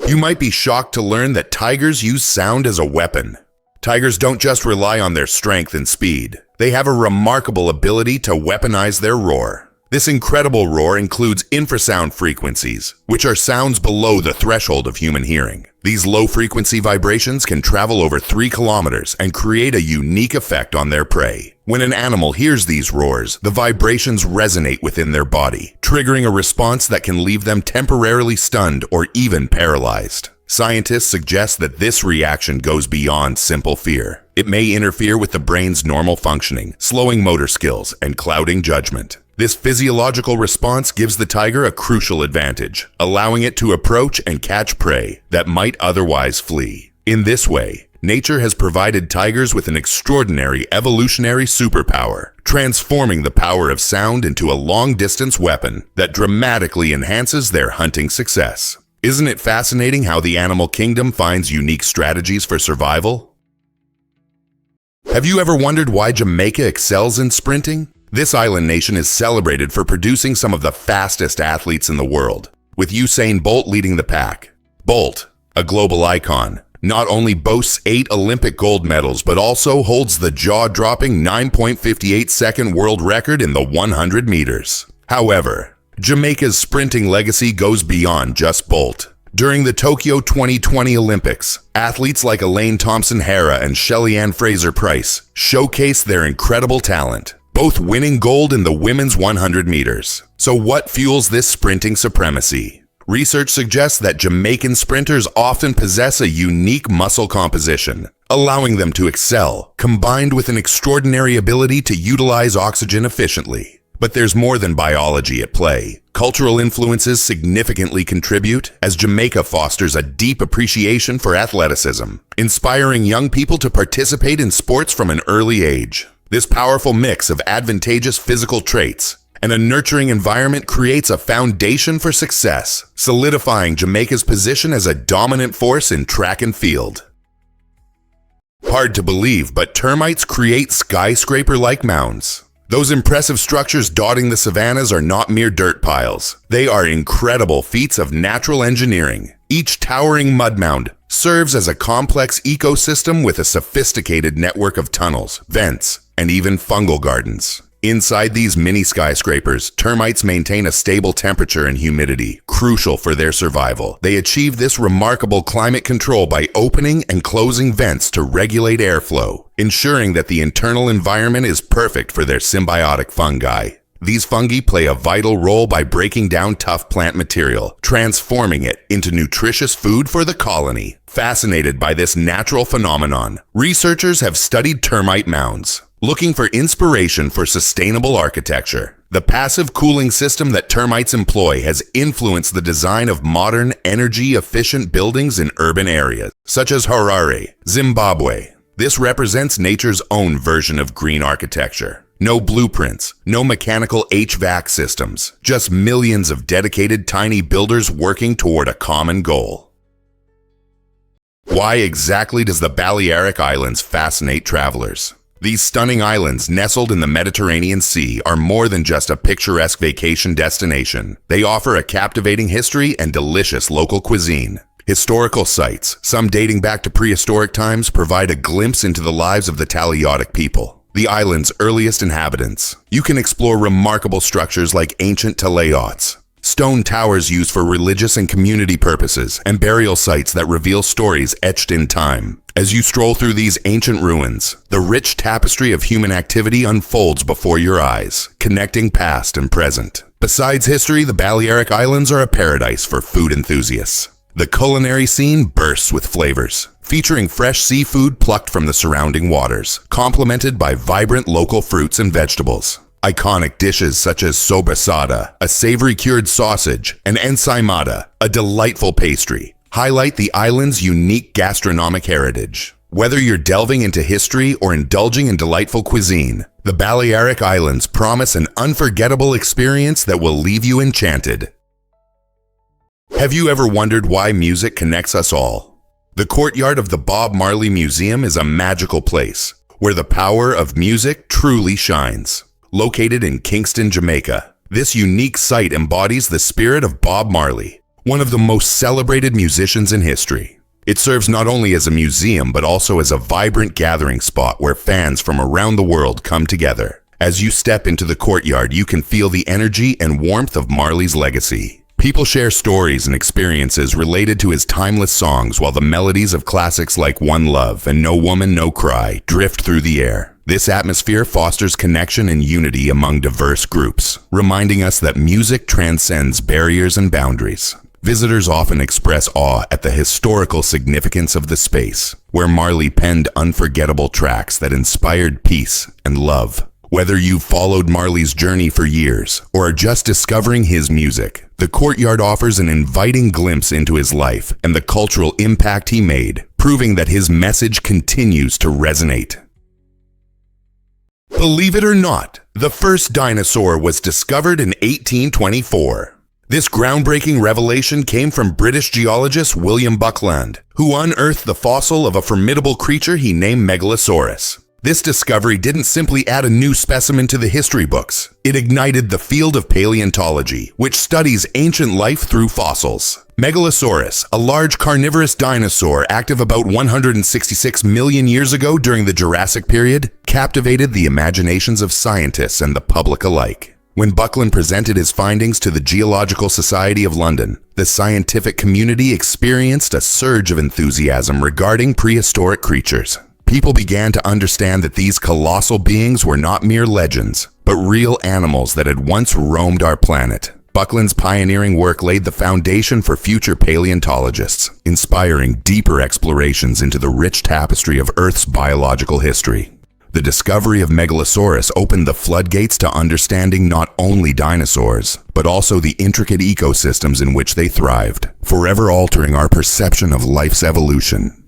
You might be shocked to learn that tigers use sound as a weapon. Tigers don't just rely on their strength and speed. They have a remarkable ability to weaponize their roar. This incredible roar includes infrasound frequencies, which are sounds below the threshold of human hearing. These low-frequency vibrations can travel over 3 kilometers and create a unique effect on their prey. When an animal hears these roars, the vibrations resonate within their body, triggering a response that can leave them temporarily stunned or even paralyzed. Scientists suggest that this reaction goes beyond simple fear. It may interfere with the brain's normal functioning, slowing motor skills and clouding judgment. This physiological response gives the tiger a crucial advantage, allowing it to approach and catch prey that might otherwise flee. In this way, nature has provided tigers with an extraordinary evolutionary superpower, transforming the power of sound into a long-distance weapon that dramatically enhances their hunting success. Isn't it fascinating how the animal kingdom finds unique strategies for survival? Have you ever wondered why Jamaica excels in sprinting? This island nation is celebrated for producing some of the fastest athletes in the world, with Usain Bolt leading the pack. Bolt, a global icon, not only boasts 8 Olympic gold medals but also holds the jaw-dropping 9.58-second world record in the 100 meters. However, Jamaica's sprinting legacy goes beyond just Bolt. During the Tokyo 2020 Olympics, athletes like Elaine Thompson-Herah and Shelly-Ann Fraser-Pryce showcased their incredible talent, both winning gold in the women's 100 meters. So what fuels this sprinting supremacy? Research suggests that Jamaican sprinters often possess a unique muscle composition, allowing them to excel, combined with an extraordinary ability to utilize oxygen efficiently. But there's more than biology at play. Cultural influences significantly contribute, as Jamaica fosters a deep appreciation for athleticism, inspiring young people to participate in sports from an early age. This powerful mix of advantageous physical traits and a nurturing environment creates a foundation for success, solidifying Jamaica's position as a dominant force in track and field. Hard to believe, but termites create skyscraper-like mounds. Those impressive structures dotting the savannas are not mere dirt piles. They are incredible feats of natural engineering. Each towering mud mound serves as a complex ecosystem with a sophisticated network of tunnels, vents, and even fungal gardens. Inside these mini skyscrapers, termites maintain a stable temperature and humidity, crucial for their survival. They achieve this remarkable climate control by opening and closing vents to regulate airflow, ensuring that the internal environment is perfect for their symbiotic fungi. These fungi play a vital role by breaking down tough plant material, transforming it into nutritious food for the colony. Fascinated by this natural phenomenon, researchers have studied termite mounds, looking for inspiration for sustainable architecture. The passive cooling system that termites employ has influenced the design of modern, energy-efficient buildings in urban areas, such as Harare, Zimbabwe. This represents nature's own version of green architecture. No blueprints, no mechanical HVAC systems, just millions of dedicated tiny builders working toward a common goal. Why exactly does the Balearic Islands fascinate travelers? These stunning islands nestled in the Mediterranean Sea are more than just a picturesque vacation destination. They offer a captivating history and delicious local cuisine. Historical sites, some dating back to prehistoric times, provide a glimpse into the lives of the Taliatic people, the island's earliest inhabitants. You can explore remarkable structures like ancient talayots, stone towers used for religious and community purposes, and burial sites that reveal stories etched in time. As you stroll through these ancient ruins, the rich tapestry of human activity unfolds before your eyes, connecting past and present. Besides history, the Balearic Islands are a paradise for food enthusiasts. The culinary scene bursts with flavors, featuring fresh seafood plucked from the surrounding waters, complemented by vibrant local fruits and vegetables. Iconic dishes such as sobrasada, a savory cured sausage, and ensaimada, a delightful pastry, highlight the island's unique gastronomic heritage. Whether you're delving into history or indulging in delightful cuisine, the Balearic Islands promise an unforgettable experience that will leave you enchanted. Have you ever wondered why music connects us all? The courtyard of the Bob Marley Museum is a magical place where the power of music truly shines. Located in Kingston, Jamaica, this unique site embodies the spirit of Bob Marley, one of the most celebrated musicians in history. It serves not only as a museum, but also as a vibrant gathering spot where fans from around the world come together. As you step into the courtyard, you can feel the energy and warmth of Marley's legacy. People share stories and experiences related to his timeless songs, while the melodies of classics like One Love and No Woman, No Cry drift through the air. This atmosphere fosters connection and unity among diverse groups, reminding us that music transcends barriers and boundaries. Visitors often express awe at the historical significance of the space, where Marley penned unforgettable tracks that inspired peace and love. Whether you've followed Marley's journey for years or are just discovering his music, the courtyard offers an inviting glimpse into his life and the cultural impact he made, proving that his message continues to resonate. Believe it or not, the first dinosaur was discovered in 1824. This groundbreaking revelation came from British geologist William Buckland, who unearthed the fossil of a formidable creature he named Megalosaurus. This discovery didn't simply add a new specimen to the history books. It ignited the field of paleontology, which studies ancient life through fossils. Megalosaurus, a large carnivorous dinosaur active about 166 million years ago during the Jurassic period, captivated the imaginations of scientists and the public alike. When Buckland presented his findings to the Geological Society of London, the scientific community experienced a surge of enthusiasm regarding prehistoric creatures. People began to understand that these colossal beings were not mere legends, but real animals that had once roamed our planet. Buckland's pioneering work laid the foundation for future paleontologists, inspiring deeper explorations into the rich tapestry of Earth's biological history. The discovery of Megalosaurus opened the floodgates to understanding not only dinosaurs, but also the intricate ecosystems in which they thrived, forever altering our perception of life's evolution.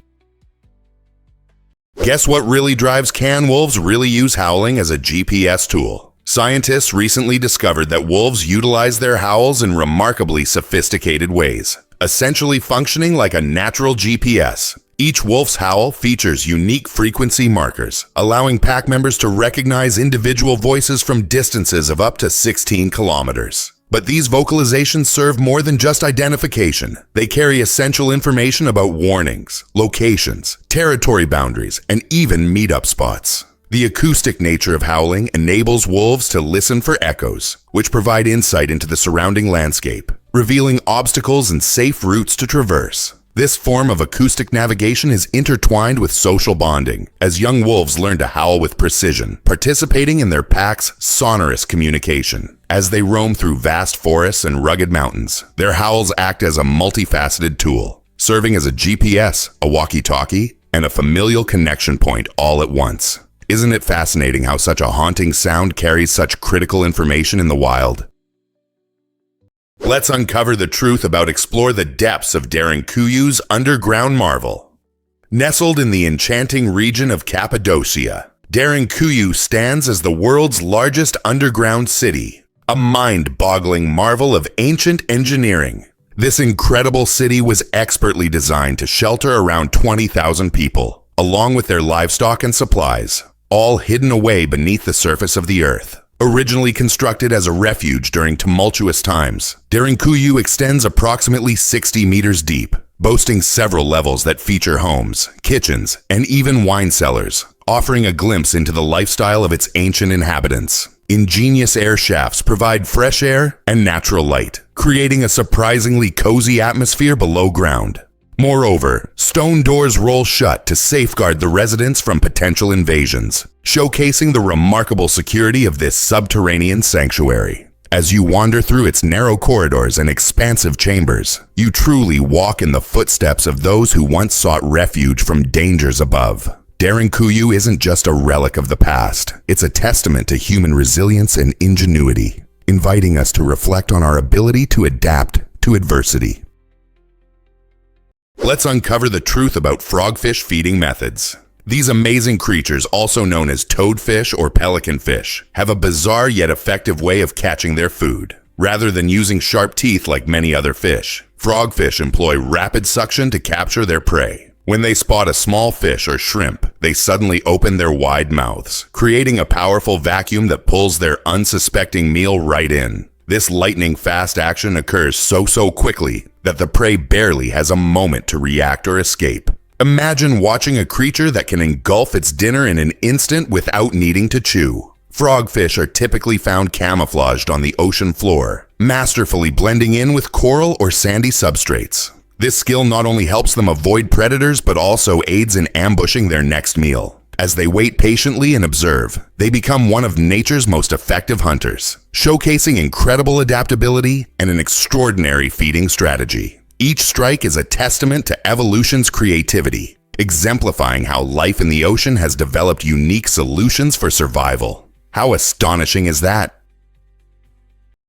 Guess what really drives can wolves really use howling as a GPS tool? Scientists recently discovered that wolves utilize their howls in remarkably sophisticated ways, essentially functioning like a natural GPS. Each wolf's howl features unique frequency markers, allowing pack members to recognize individual voices from distances of up to 16 kilometers. But these vocalizations serve more than just identification. They carry essential information about warnings, locations, territory boundaries, and even meetup spots. The acoustic nature of howling enables wolves to listen for echoes, which provide insight into the surrounding landscape, revealing obstacles and safe routes to traverse. This form of acoustic navigation is intertwined with social bonding, as young wolves learn to howl with precision, participating in their pack's sonorous communication. As they roam through vast forests and rugged mountains, their howls act as a multifaceted tool, serving as a GPS, a walkie-talkie, and a familial connection point all at once. Isn't it fascinating how such a haunting sound carries such critical information in the wild? Let's uncover the truth about explore the depths of Derinkuyi's underground marvel. Nestled in the enchanting region of Cappadocia, Derinkuyi stands as the world's largest underground city, a mind-boggling marvel of ancient engineering. This incredible city was expertly designed to shelter around 20,000 people, along with their livestock and supplies, all hidden away beneath the surface of the earth. Originally constructed as a refuge during tumultuous times, Derinkuyi extends approximately 60 meters deep, boasting several levels that feature homes, kitchens, and even wine cellars, offering a glimpse into the lifestyle of its ancient inhabitants. Ingenious air shafts provide fresh air and natural light, creating a surprisingly cozy atmosphere below ground. Moreover, stone doors roll shut to safeguard the residents from potential invasions, showcasing the remarkable security of this subterranean sanctuary. As you wander through its narrow corridors and expansive chambers, you truly walk in the footsteps of those who once sought refuge from dangers above. Derinkuyi isn't just a relic of the past, it's a testament to human resilience and ingenuity, inviting us to reflect on our ability to adapt to adversity. Let's uncover the truth about frogfish feeding methods. These amazing creatures, also known as toadfish or pelican fish, have a bizarre yet effective way of catching their food. Rather than using sharp teeth like many other fish, frogfish employ rapid suction to capture their prey. When they spot a small fish or shrimp, they suddenly open their wide mouths, creating a powerful vacuum that pulls their unsuspecting meal right in. This lightning-fast action occurs so quickly that the prey barely has a moment to react or escape. Imagine watching a creature that can engulf its dinner in an instant without needing to chew. Frogfish are typically found camouflaged on the ocean floor, masterfully blending in with coral or sandy substrates. This skill not only helps them avoid predators, but also aids in ambushing their next meal. As they wait patiently and observe, they become one of nature's most effective hunters, showcasing incredible adaptability and an extraordinary feeding strategy. Each strike is a testament to evolution's creativity, exemplifying how life in the ocean has developed unique solutions for survival. How astonishing is that?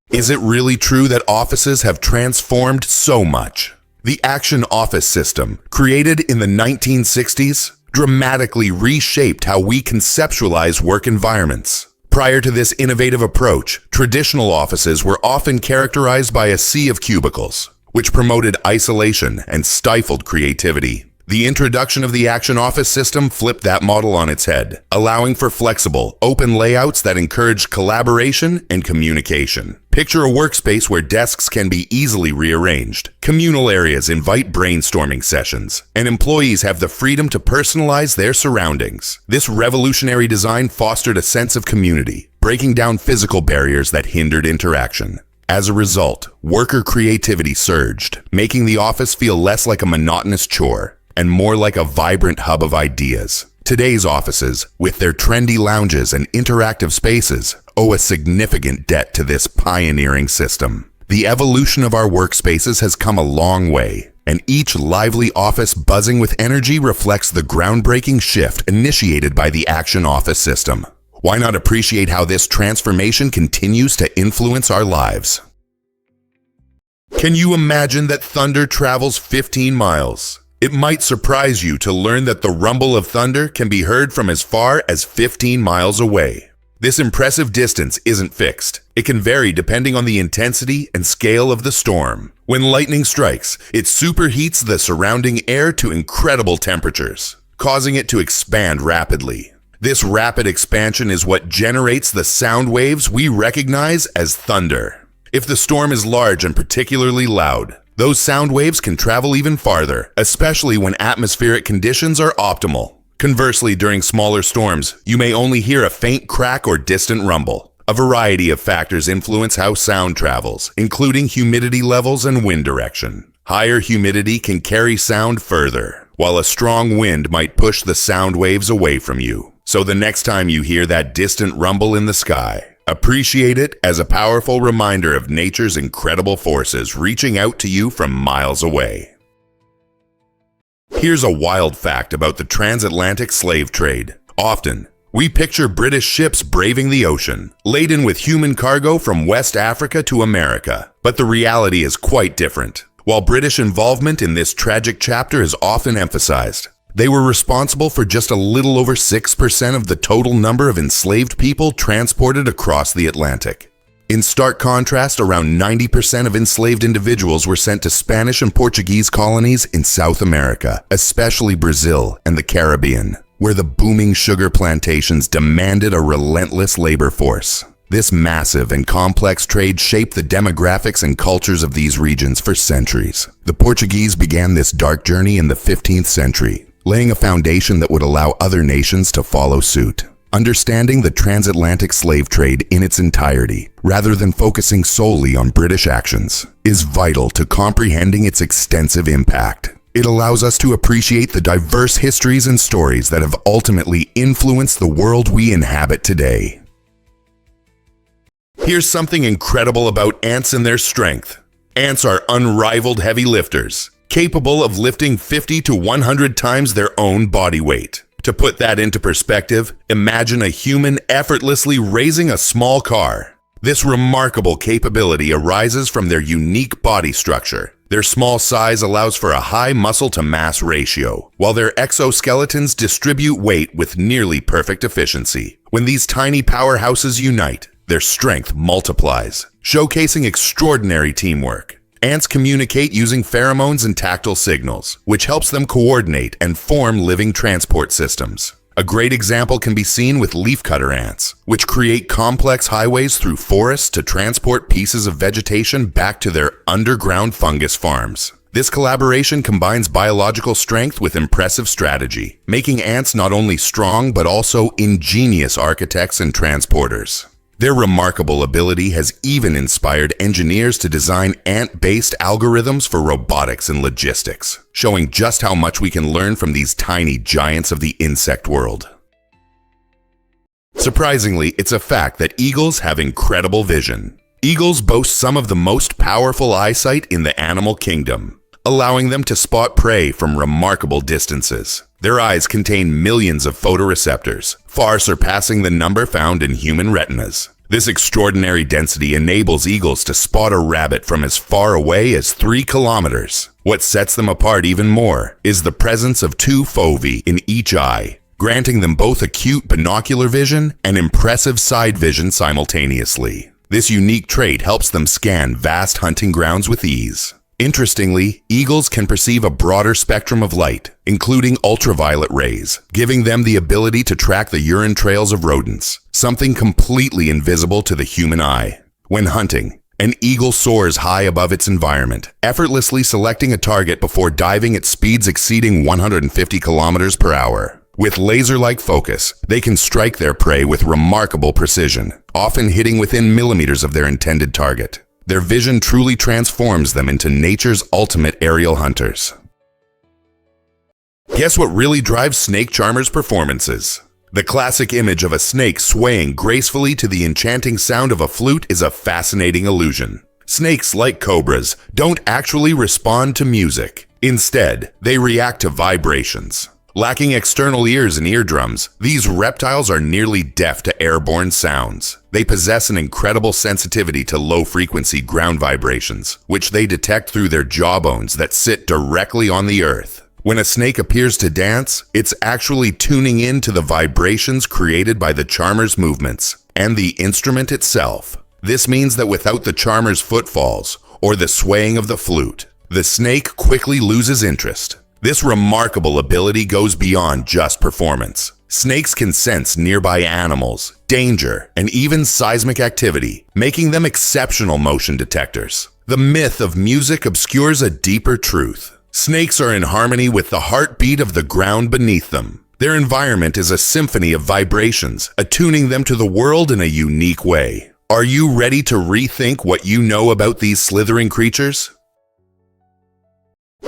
Is it really true that offices have transformed so much? The Action Office system, created in the 1960s, dramatically reshaped how we conceptualize work environments. Prior to this innovative approach, traditional offices were often characterized by a sea of cubicles, which promoted isolation and stifled creativity. The introduction of the Action Office system flipped that model on its head, allowing for flexible, open layouts that encouraged collaboration and communication. Picture a workspace where desks can be easily rearranged, communal areas invite brainstorming sessions, and employees have the freedom to personalize their surroundings. This revolutionary design fostered a sense of community, breaking down physical barriers that hindered interaction. As a result, worker creativity surged, making the office feel less like a monotonous chore and more like a vibrant hub of ideas. Today's offices, with their trendy lounges and interactive spaces, owe a significant debt to this pioneering system. The evolution of our workspaces has come a long way, and each lively office buzzing with energy reflects the groundbreaking shift initiated by the Action Office system. Why not appreciate how this transformation continues to influence our lives? Can you imagine that thunder travels 15 miles? It might surprise you to learn that the rumble of thunder can be heard from as far as 15 miles away. This impressive distance isn't fixed. It can vary depending on the intensity and scale of the storm. When lightning strikes, it superheats the surrounding air to incredible temperatures, causing it to expand rapidly. This rapid expansion is what generates the sound waves we recognize as thunder. If the storm is large and particularly loud, those sound waves can travel even farther, especially when atmospheric conditions are optimal. Conversely, during smaller storms, you may only hear a faint crack or distant rumble. A variety of factors influence how sound travels, including humidity levels and wind direction. Higher humidity can carry sound further, while a strong wind might push the sound waves away from you. So the next time you hear that distant rumble in the sky, appreciate it as a powerful reminder of nature's incredible forces reaching out to you from miles away. Here's a wild fact about the transatlantic slave trade. Often, we picture British ships braving the ocean, laden with human cargo from West Africa to America. But the reality is quite different. While British involvement in this tragic chapter is often emphasized, they were responsible for just a little over 6% of the total number of enslaved people transported across the Atlantic. In stark contrast, around 90% of enslaved individuals were sent to Spanish and Portuguese colonies in South America, especially Brazil and the Caribbean, where the booming sugar plantations demanded a relentless labor force. This massive and complex trade shaped the demographics and cultures of these regions for centuries. The Portuguese began this dark journey in the 15th century, laying a foundation that would allow other nations to follow suit. Understanding the transatlantic slave trade in its entirety, rather than focusing solely on British actions, is vital to comprehending its extensive impact. It allows us to appreciate the diverse histories and stories that have ultimately influenced the world we inhabit today. Here's something incredible about ants and their strength. Ants are unrivaled heavy lifters, capable of lifting 50 to 100 times their own body weight. To put that into perspective, imagine a human effortlessly raising a small car. This remarkable capability arises from their unique body structure. Their small size allows for a high muscle-to-mass ratio, while their exoskeletons distribute weight with nearly perfect efficiency. When these tiny powerhouses unite, their strength multiplies, showcasing extraordinary teamwork. Ants communicate using pheromones and tactile signals, which helps them coordinate and form living transport systems. A great example can be seen with leafcutter ants, which create complex highways through forests to transport pieces of vegetation back to their underground fungus farms. This collaboration combines biological strength with impressive strategy, making ants not only strong but also ingenious architects and transporters. Their remarkable ability has even inspired engineers to design ant-based algorithms for robotics and logistics, showing just how much we can learn from these tiny giants of the insect world. Surprisingly, it's a fact that eagles have incredible vision. Eagles boast some of the most powerful eyesight in the animal kingdom, allowing them to spot prey from remarkable distances. Their eyes contain millions of photoreceptors, far surpassing the number found in human retinas. This extraordinary density enables eagles to spot a rabbit from as far away as 3 kilometers. What sets them apart even more is the presence of 2 foci in each eye, granting them both acute binocular vision and impressive side vision simultaneously. This unique trait helps them scan vast hunting grounds with ease. Interestingly, eagles can perceive a broader spectrum of light, including ultraviolet rays, giving them the ability to track the urine trails of rodents, something completely invisible to the human eye. When hunting, an eagle soars high above its environment, effortlessly selecting a target before diving at speeds exceeding 150 kilometers per hour. With laser-like focus, they can strike their prey with remarkable precision, often hitting within millimeters of their intended target. Their vision truly transforms them into nature's ultimate aerial hunters. Guess what really drives snake charmers' performances? The classic image of a snake swaying gracefully to the enchanting sound of a flute is a fascinating illusion. Snakes, like cobras, don't actually respond to music. Instead, they react to vibrations. Lacking external ears and eardrums, these reptiles are nearly deaf to airborne sounds. They possess an incredible sensitivity to low-frequency ground vibrations, which they detect through their jawbones that sit directly on the earth. When a snake appears to dance, it's actually tuning in to the vibrations created by the charmer's movements and the instrument itself. This means that without the charmer's footfalls or the swaying of the flute, the snake quickly loses interest. This remarkable ability goes beyond just performance. Snakes can sense nearby animals, danger, and even seismic activity, making them exceptional motion detectors. The myth of music obscures a deeper truth. Snakes are in harmony with the heartbeat of the ground beneath them. Their environment is a symphony of vibrations, attuning them to the world in a unique way. Are you ready to rethink what you know about these slithering creatures?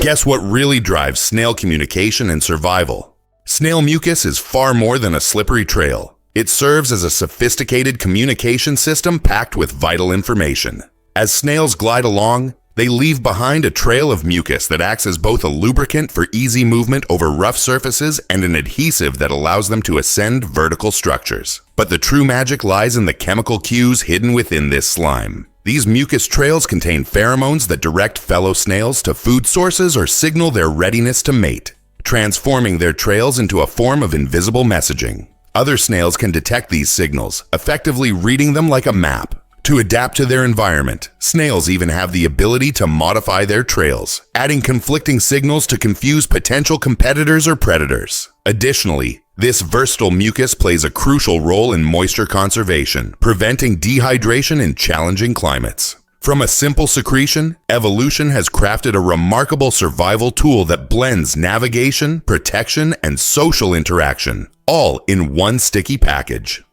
Guess what really drives snail communication and survival? Snail mucus is far more than a slippery trail. It serves as a sophisticated communication system packed with vital information. As snails glide along, they leave behind a trail of mucus that acts as both a lubricant for easy movement over rough surfaces and an adhesive that allows them to ascend vertical structures. But the true magic lies in the chemical cues hidden within this slime. These mucus trails contain pheromones that direct fellow snails to food sources or signal their readiness to mate, transforming their trails into a form of invisible messaging. Other snails can detect these signals, effectively reading them like a map. To adapt to their environment, snails even have the ability to modify their trails, adding conflicting signals to confuse potential competitors or predators. Additionally, this versatile mucus plays a crucial role in moisture conservation, preventing dehydration in challenging climates. From a simple secretion, evolution has crafted a remarkable survival tool that blends navigation, protection, and social interaction, all in one sticky package.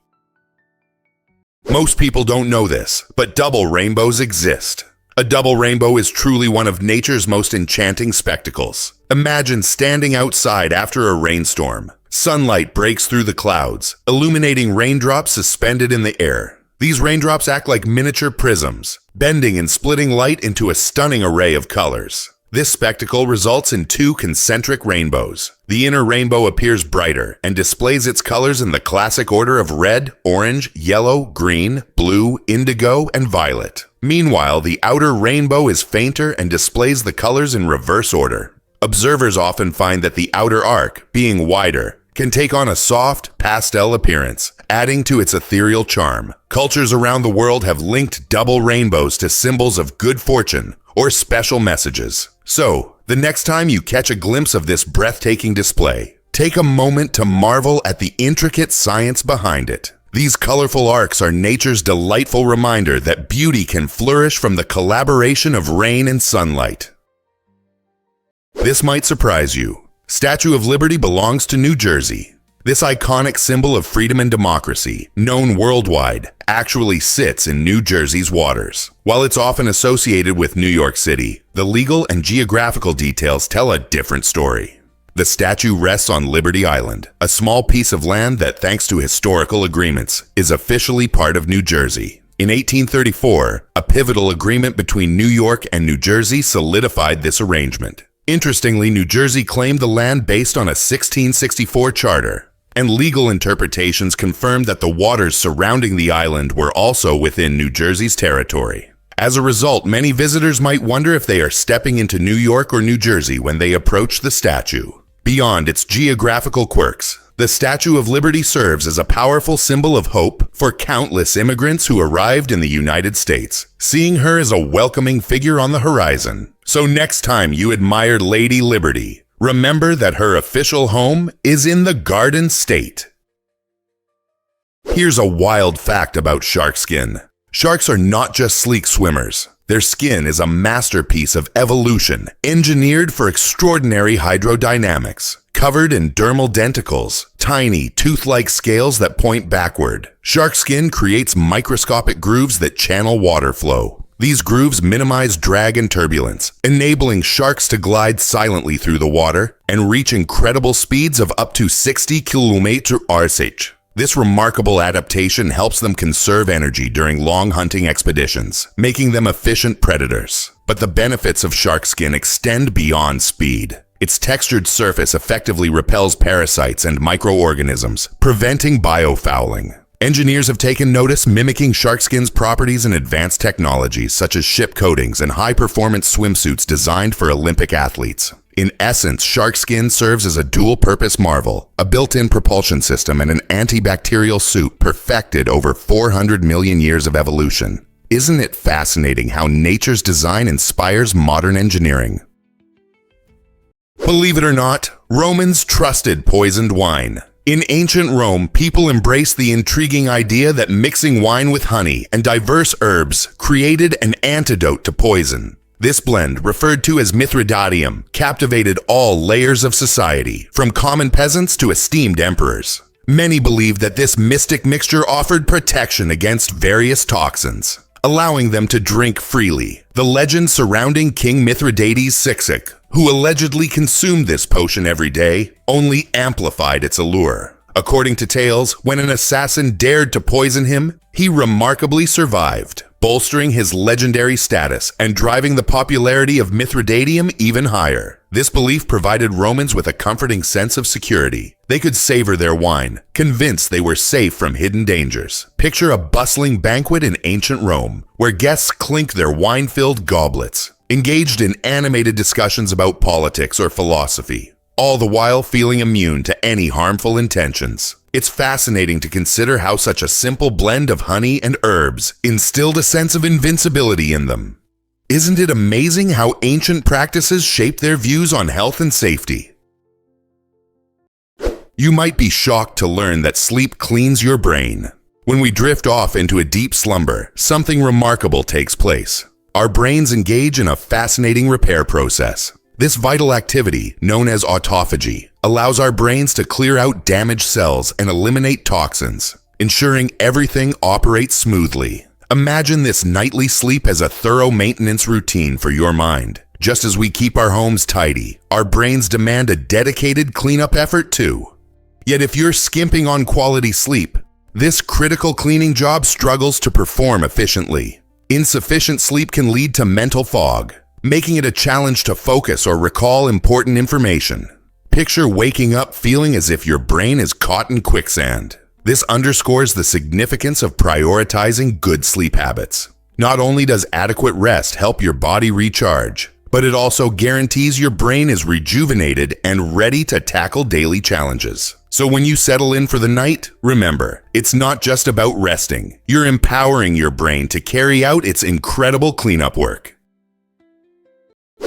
Most people don't know this, but double rainbows exist. A double rainbow is truly one of nature's most enchanting spectacles. Imagine standing outside after a rainstorm. Sunlight breaks through the clouds, illuminating raindrops suspended in the air. These raindrops act like miniature prisms, bending and splitting light into a stunning array of colors. This spectacle results in 2 concentric rainbows. The inner rainbow appears brighter and displays its colors in the classic order of red, orange, yellow, green, blue, indigo, and violet. Meanwhile, the outer rainbow is fainter and displays the colors in reverse order. Observers often find that the outer arc, being wider, can take on a soft, pastel appearance, adding to its ethereal charm. Cultures around the world have linked double rainbows to symbols of good fortune or special messages. So, the next time you catch a glimpse of this breathtaking display, Take a moment to marvel at the intricate science behind it. These colorful arcs are nature's delightful reminder that beauty can flourish from the collaboration of rain and sunlight. This might surprise you. Statue of Liberty belongs to New Jersey. This iconic symbol of freedom and democracy, known worldwide, actually sits in New Jersey's waters. While it's often associated with New York City, the legal and geographical details tell a different story. The statue rests on Liberty Island, a small piece of land that, thanks to historical agreements, is officially part of New Jersey. In 1834, a pivotal agreement between New York and New Jersey solidified this arrangement. Interestingly, New Jersey claimed the land based on a 1664 charter, and legal interpretations confirmed that the waters surrounding the island were also within New Jersey's territory. As a result, many visitors might wonder if they are stepping into New York or New Jersey when they approach the statue. Beyond its geographical quirks, the Statue of Liberty serves as a powerful symbol of hope for countless immigrants who arrived in the United States, seeing her as a welcoming figure on the horizon. So next time you admire Lady Liberty, remember that her official home is in the Garden State. Here's a wild fact about shark skin. Sharks are not just sleek swimmers. Their skin is a masterpiece of evolution, engineered for extraordinary hydrodynamics. Covered in dermal denticles, tiny, tooth-like scales that point backward, shark skin creates microscopic grooves that channel water flow. These grooves minimize drag and turbulence, enabling sharks to glide silently through the water and reach incredible speeds of up to 60 km/h. This remarkable adaptation helps them conserve energy during long hunting expeditions, making them efficient predators. But the benefits of shark skin extend beyond speed. Its textured surface effectively repels parasites and microorganisms, preventing biofouling. Engineers have taken notice, mimicking shark skin's properties in advanced technologies such as ship coatings and high-performance swimsuits designed for Olympic athletes. In essence, shark skin serves as a dual-purpose marvel, a built-in propulsion system and an antibacterial suit perfected over 400 million years of evolution. Isn't it fascinating how nature's design inspires modern engineering? Believe it or not, Romans trusted poisoned wine. In ancient Rome, people embraced the intriguing idea that mixing wine with honey and diverse herbs created an antidote to poison. This blend, referred to as Mithridatium, captivated all layers of society, from common peasants to esteemed emperors. Many believed that this mystic mixture offered protection against various toxins, allowing them to drink freely. The legend surrounding King Mithridates Sixic, who allegedly consumed this potion every day, only amplified its allure. According to tales, when an assassin dared to poison him, he remarkably survived, bolstering his legendary status and driving the popularity of Mithridatium even higher. This belief provided Romans with a comforting sense of security. They could savor their wine, convinced they were safe from hidden dangers. Picture a bustling banquet in ancient Rome, where guests clink their wine-filled goblets, engaged in animated discussions about politics or philosophy, all the while feeling immune to any harmful intentions. It's fascinating to consider how such a simple blend of honey and herbs instilled a sense of invincibility in them. Isn't it amazing how ancient practices shaped their views on health and safety? You might be shocked to learn that sleep cleans your brain. When we drift off into a deep slumber, something remarkable takes place. Our brains engage in a fascinating repair process. This vital activity, known as autophagy, allows our brains to clear out damaged cells and eliminate toxins, ensuring everything operates smoothly. Imagine this nightly sleep as a thorough maintenance routine for your mind. Just as we keep our homes tidy, our brains demand a dedicated cleanup effort too. Yet if you're skimping on quality sleep, this critical cleaning job struggles to perform efficiently. Insufficient sleep can lead to mental fog, making it a challenge to focus or recall important information. Picture waking up feeling as if your brain is caught in quicksand. This underscores the significance of prioritizing good sleep habits. Not only does adequate rest help your body recharge, but it also guarantees your brain is rejuvenated and ready to tackle daily challenges. So when you settle in for the night, remember, it's not just about resting. You're empowering your brain to carry out its incredible cleanup work.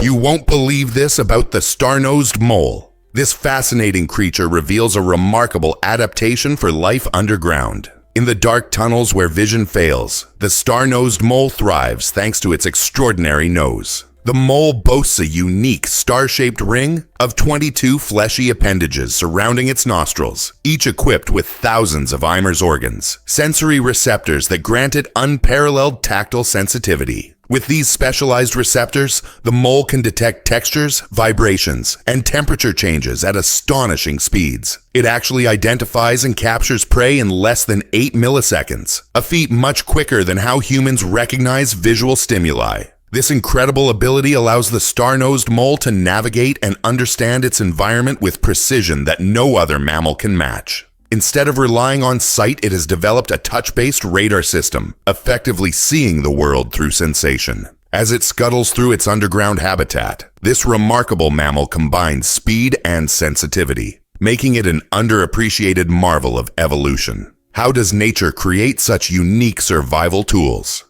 You won't believe this about the star-nosed mole. This fascinating creature reveals a remarkable adaptation for life underground. In the dark tunnels where vision fails, the star-nosed mole thrives thanks to its extraordinary nose. The mole boasts a unique star-shaped ring of 22 fleshy appendages surrounding its nostrils, each equipped with thousands of Eimer's organs, sensory receptors that grant it unparalleled tactile sensitivity. With these specialized receptors, the mole can detect textures, vibrations, and temperature changes at astonishing speeds. It actually identifies and captures prey in less than 8 milliseconds, a feat much quicker than how humans recognize visual stimuli. This incredible ability allows the star-nosed mole to navigate and understand its environment with precision that no other mammal can match. Instead of relying on sight, it has developed a touch-based radar system, effectively seeing the world through sensation. As it scuttles through its underground habitat, this remarkable mammal combines speed and sensitivity, making it an underappreciated marvel of evolution. How does nature create such unique survival tools?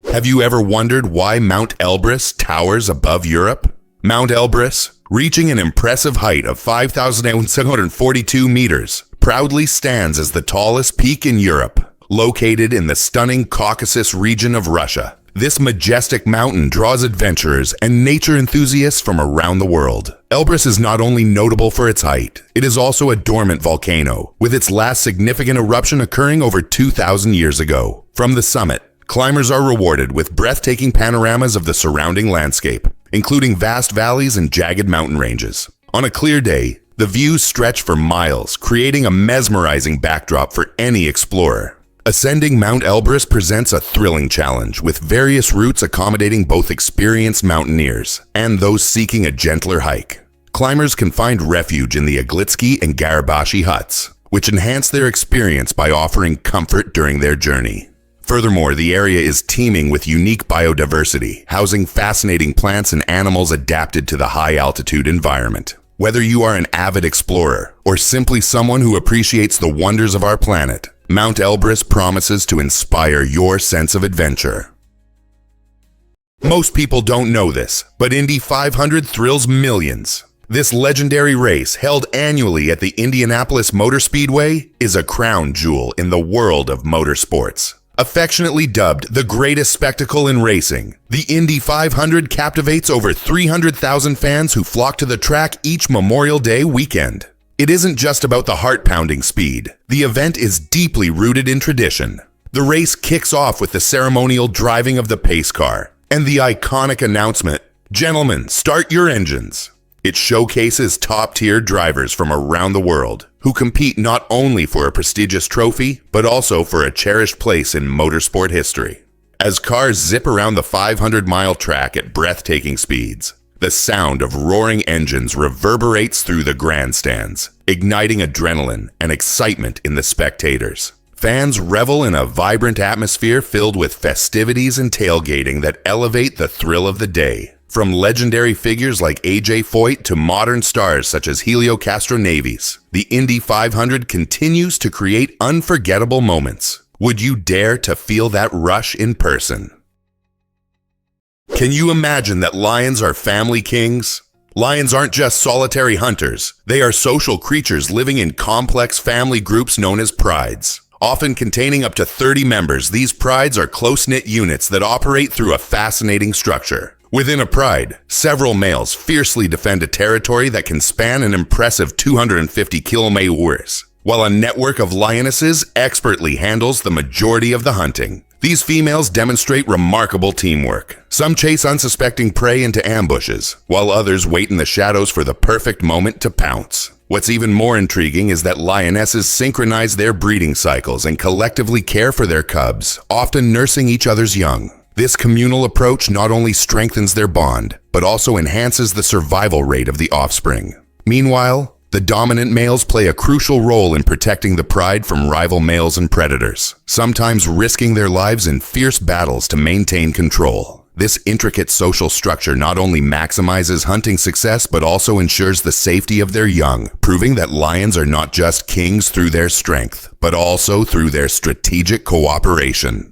Have you ever wondered why Mount Elbrus towers above Europe? Mount Elbrus, reaching an impressive height of 5,742 meters, proudly stands as the tallest peak in Europe, located in the stunning Caucasus region of Russia. This majestic mountain draws adventurers and nature enthusiasts from around the world. Elbrus is not only notable for its height, it is also a dormant volcano, with its last significant eruption occurring over 2,000 years ago. From the summit, climbers are rewarded with breathtaking panoramas of the surrounding landscape, including vast valleys and jagged mountain ranges. On a clear day, the views stretch for miles, creating a mesmerizing backdrop for any explorer. Ascending Mount Elbrus presents a thrilling challenge, with various routes accommodating both experienced mountaineers and those seeking a gentler hike. Climbers can find refuge in the Aglitsky and Garabashi huts, which enhance their experience by offering comfort during their journey. Furthermore, the area is teeming with unique biodiversity, housing fascinating plants and animals adapted to the high-altitude environment. Whether you are an avid explorer or simply someone who appreciates the wonders of our planet, Mount Elbrus promises to inspire your sense of adventure. Most people don't know this, but Indy 500 thrills millions. This legendary race, held annually at the Indianapolis Motor Speedway, is a crown jewel in the world of motorsports. Affectionately dubbed the greatest spectacle in racing, the Indy 500 captivates over 300,000 fans who flock to the track each Memorial Day weekend. It isn't just about the heart-pounding speed. The event is deeply rooted in tradition. The race kicks off with the ceremonial driving of the pace car and the iconic announcement, "Gentlemen, start your engines." It showcases top-tier drivers from around the world who compete not only for a prestigious trophy, but also for a cherished place in motorsport history. As cars zip around the 500-mile track at breathtaking speeds, the sound of roaring engines reverberates through the grandstands, igniting adrenaline and excitement in the spectators. Fans revel in a vibrant atmosphere filled with festivities and tailgating that elevate the thrill of the day. From legendary figures like AJ Foyt to modern stars such as Helio Castroneves, the Indy 500 continues to create unforgettable moments. Would you dare to feel that rush in person? Can you imagine that lions are family kings? Lions aren't just solitary hunters. They are social creatures living in complex family groups known as prides. Often containing up to 30 members, these prides are close-knit units that operate through a fascinating structure. Within a pride, several males fiercely defend a territory that can span an impressive 250 kilometers, while a network of lionesses expertly handles the majority of the hunting. These females demonstrate remarkable teamwork. Some chase unsuspecting prey into ambushes, while others wait in the shadows for the perfect moment to pounce. What's even more intriguing is that lionesses synchronize their breeding cycles and collectively care for their cubs, often nursing each other's young. This communal approach not only strengthens their bond, but also enhances the survival rate of the offspring. Meanwhile, the dominant males play a crucial role in protecting the pride from rival males and predators, sometimes risking their lives in fierce battles to maintain control. This intricate social structure not only maximizes hunting success, but also ensures the safety of their young, proving that lions are not just kings through their strength, but also through their strategic cooperation.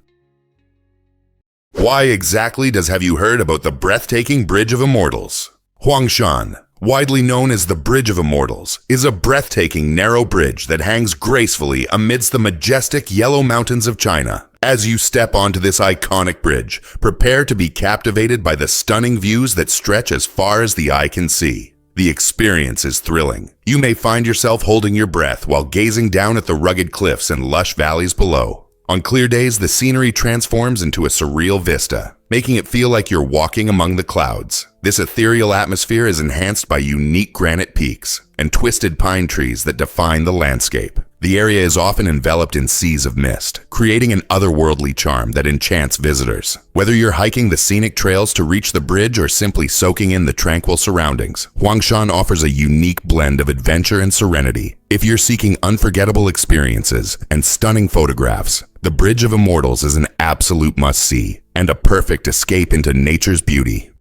Why exactly have you heard about the breathtaking Bridge of Immortals? Huangshan, widely known as the Bridge of Immortals, is a breathtaking narrow bridge that hangs gracefully amidst the majestic yellow mountains of China. As you step onto this iconic bridge, prepare to be captivated by the stunning views that stretch as far as the eye can see. The experience is thrilling. You may find yourself holding your breath while gazing down at the rugged cliffs and lush valleys below. On clear days, the scenery transforms into a surreal vista, making it feel like you're walking among the clouds. This ethereal atmosphere is enhanced by unique granite peaks and twisted pine trees that define the landscape. The area is often enveloped in seas of mist, creating an otherworldly charm that enchants visitors. Whether you're hiking the scenic trails to reach the bridge or simply soaking in the tranquil surroundings, Huangshan offers a unique blend of adventure and serenity. If you're seeking unforgettable experiences and stunning photographs, the Bridge of Immortals is an absolute must-see and a perfect escape into nature's beauty.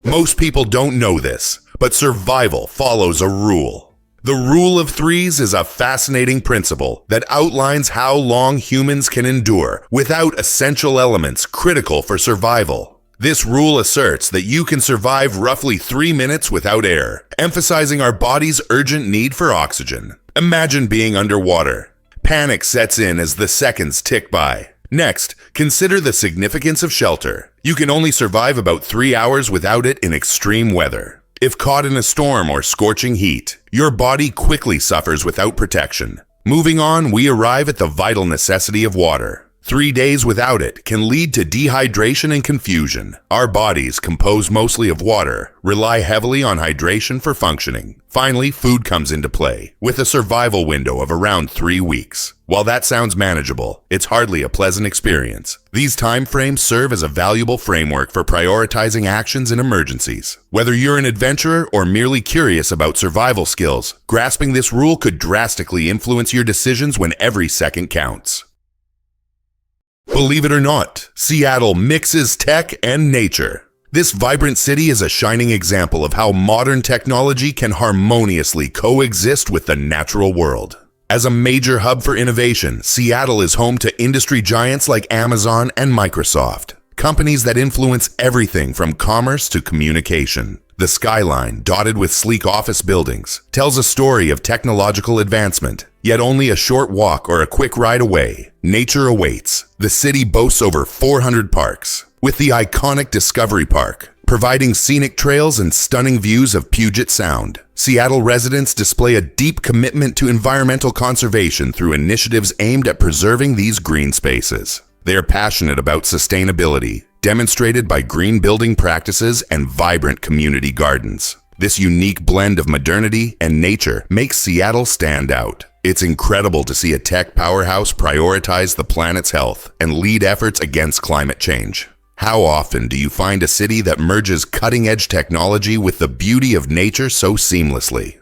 Most people don't know this, but survival follows a rule. The rule of threes is a fascinating principle that outlines how long humans can endure without essential elements critical for survival. This rule asserts that you can survive roughly 3 minutes without air, emphasizing our body's urgent need for oxygen. Imagine being underwater. Panic sets in as the seconds tick by. Next, consider the significance of shelter. You can only survive about 3 hours without it in extreme weather. If caught in a storm or scorching heat, your body quickly suffers without protection. Moving on, we arrive at the vital necessity of water. 3 days without it can lead to dehydration and confusion. Our bodies, composed mostly of water, rely heavily on hydration for functioning. Finally, food comes into play, with a survival window of around 3 weeks. While that sounds manageable, it's hardly a pleasant experience. These time frames serve as a valuable framework for prioritizing actions in emergencies. Whether you're an adventurer or merely curious about survival skills, grasping this rule could drastically influence your decisions when every second counts. Believe it or not, Seattle mixes tech and nature. This vibrant city is a shining example of how modern technology can harmoniously coexist with the natural world. As a major hub for innovation, Seattle is home to industry giants like Amazon and Microsoft, companies that influence everything from commerce to communication. The skyline, dotted with sleek office buildings, tells a story of technological advancement. Yet only a short walk or a quick ride away, nature awaits. The city boasts over 400 parks, with the iconic Discovery Park providing scenic trails and stunning views of Puget Sound. Seattle residents display a deep commitment to environmental conservation through initiatives aimed at preserving these green spaces. They are passionate about sustainability, demonstrated by green building practices and vibrant community gardens. This unique blend of modernity and nature makes Seattle stand out. It's incredible to see a tech powerhouse prioritize the planet's health and lead efforts against climate change. How often do you find a city that merges cutting-edge technology with the beauty of nature so seamlessly?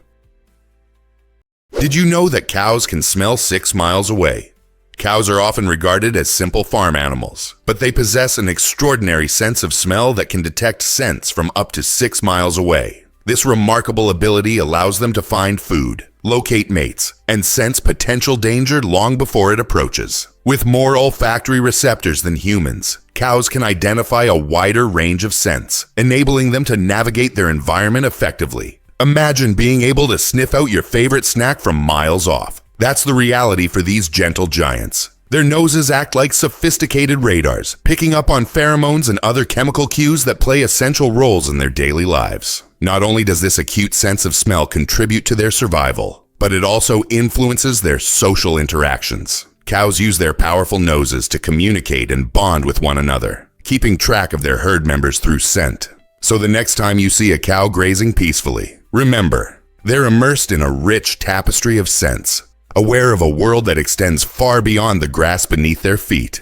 Did you know that cows can smell 6 miles away? Cows are often regarded as simple farm animals, but they possess an extraordinary sense of smell that can detect scents from up to 6 miles away. This remarkable ability allows them to find food, locate mates, and sense potential danger long before it approaches. With more olfactory receptors than humans, cows can identify a wider range of scents, enabling them to navigate their environment effectively. Imagine being able to sniff out your favorite snack from miles off. That's the reality for these gentle giants. Their noses act like sophisticated radars, picking up on pheromones and other chemical cues that play essential roles in their daily lives. Not only does this acute sense of smell contribute to their survival, but it also influences their social interactions. Cows use their powerful noses to communicate and bond with one another, keeping track of their herd members through scent. So the next time you see a cow grazing peacefully, remember, they're immersed in a rich tapestry of scents, aware of a world that extends far beyond the grass beneath their feet.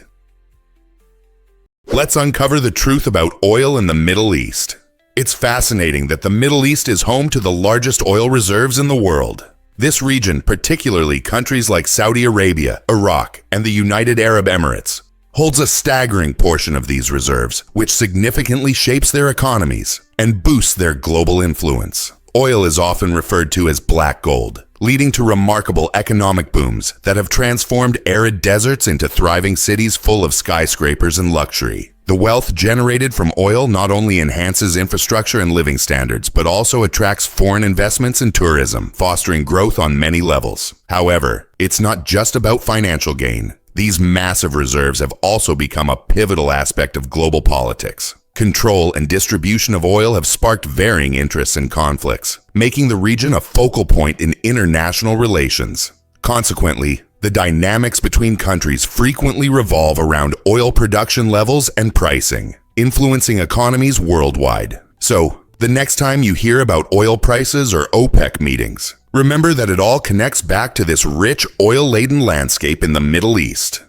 Let's uncover the truth about oil in the Middle East. It's fascinating that the Middle East is home to the largest oil reserves in the world. This region, particularly countries like Saudi Arabia, Iraq, and the United Arab Emirates, holds a staggering portion of these reserves, which significantly shapes their economies and boosts their global influence. Oil is often referred to as black gold, leading to remarkable economic booms that have transformed arid deserts into thriving cities full of skyscrapers and luxury. The wealth generated from oil not only enhances infrastructure and living standards, but also attracts foreign investments and tourism, fostering growth on many levels. However, it's not just about financial gain. These massive reserves have also become a pivotal aspect of global politics. Control and distribution of oil have sparked varying interests and conflicts, making the region a focal point in international relations. Consequently, the dynamics between countries frequently revolve around oil production levels and pricing, influencing economies worldwide. So, the next time you hear about oil prices or OPEC meetings, remember that it all connects back to this rich, oil-laden landscape in the Middle East.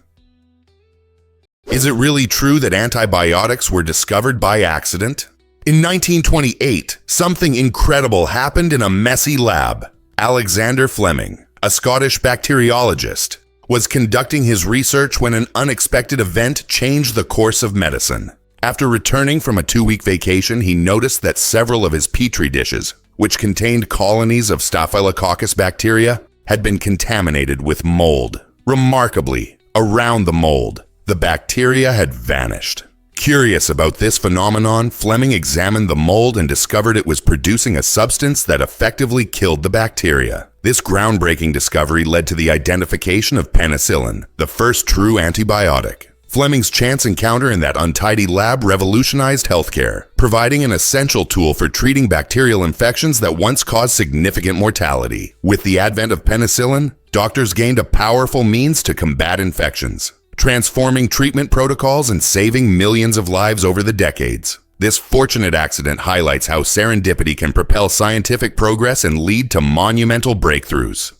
Is it really true that antibiotics were discovered by accident? In 1928, something incredible happened in a messy lab. Alexander Fleming, a Scottish bacteriologist, was conducting his research when an unexpected event changed the course of medicine. After returning from a 2-week vacation, he noticed that several of his petri dishes, which contained colonies of Staphylococcus bacteria, had been contaminated with mold. Remarkably, around the mold, the bacteria had vanished. Curious about this phenomenon, Fleming examined the mold and discovered it was producing a substance that effectively killed the bacteria. This groundbreaking discovery led to the identification of penicillin, the first true antibiotic. Fleming's chance encounter in that untidy lab revolutionized healthcare, providing an essential tool for treating bacterial infections that once caused significant mortality. With the advent of penicillin, doctors gained a powerful means to combat infections, transforming treatment protocols and saving millions of lives over the decades. This fortunate accident highlights how serendipity can propel scientific progress and lead to monumental breakthroughs.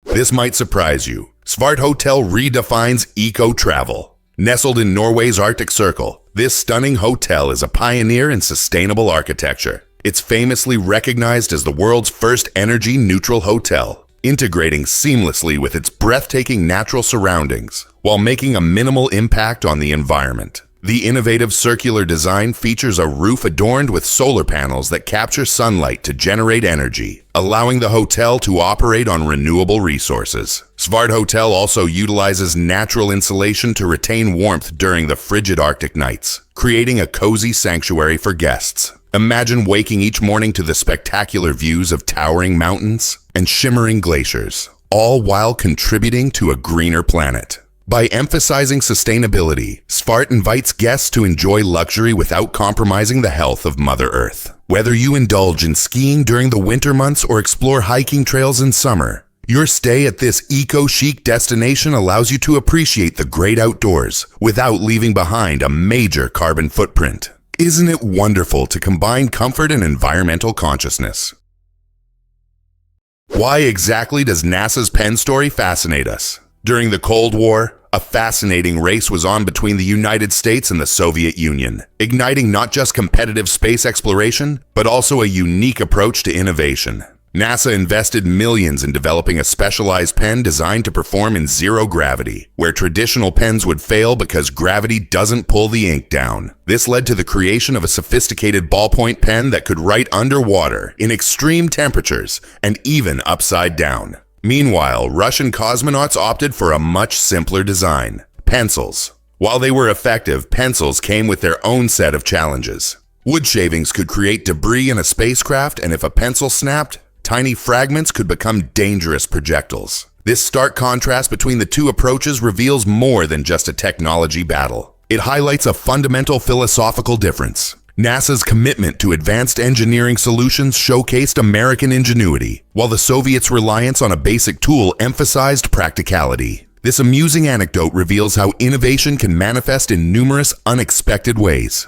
This might surprise you. Svarthotel redefines eco-travel. Nestled in Norway's Arctic Circle, this stunning hotel is a pioneer in sustainable architecture. It's famously recognized as the world's first energy-neutral hotel, integrating seamlessly with its breathtaking natural surroundings while making a minimal impact on the environment. The innovative circular design features a roof adorned with solar panels that capture sunlight to generate energy, allowing the hotel to operate on renewable resources. Svarthotel also utilizes natural insulation to retain warmth during the frigid Arctic nights, creating a cozy sanctuary for guests. Imagine waking each morning to the spectacular views of towering mountains and shimmering glaciers, all while contributing to a greener planet. By emphasizing sustainability, Svart invites guests to enjoy luxury without compromising the health of Mother Earth. Whether you indulge in skiing during the winter months or explore hiking trails in summer, your stay at this eco-chic destination allows you to appreciate the great outdoors without leaving behind a major carbon footprint. Isn't it wonderful to combine comfort and environmental consciousness? Why exactly does NASA's Pen story fascinate us? During the Cold War, a fascinating race was on between the United States and the Soviet Union, igniting not just competitive space exploration, but also a unique approach to innovation. NASA invested millions in developing a specialized pen designed to perform in zero gravity, where traditional pens would fail because gravity doesn't pull the ink down. This led to the creation of a sophisticated ballpoint pen that could write underwater, in extreme temperatures, and even upside down. Meanwhile, Russian cosmonauts opted for a much simpler design: pencils. While they were effective, pencils came with their own set of challenges. Wood shavings could create debris in a spacecraft, and if a pencil snapped, tiny fragments could become dangerous projectiles. This stark contrast between the two approaches reveals more than just a technology battle. It highlights a fundamental philosophical difference. NASA's commitment to advanced engineering solutions showcased American ingenuity, while the Soviets' reliance on a basic tool emphasized practicality. This amusing anecdote reveals how innovation can manifest in numerous unexpected ways.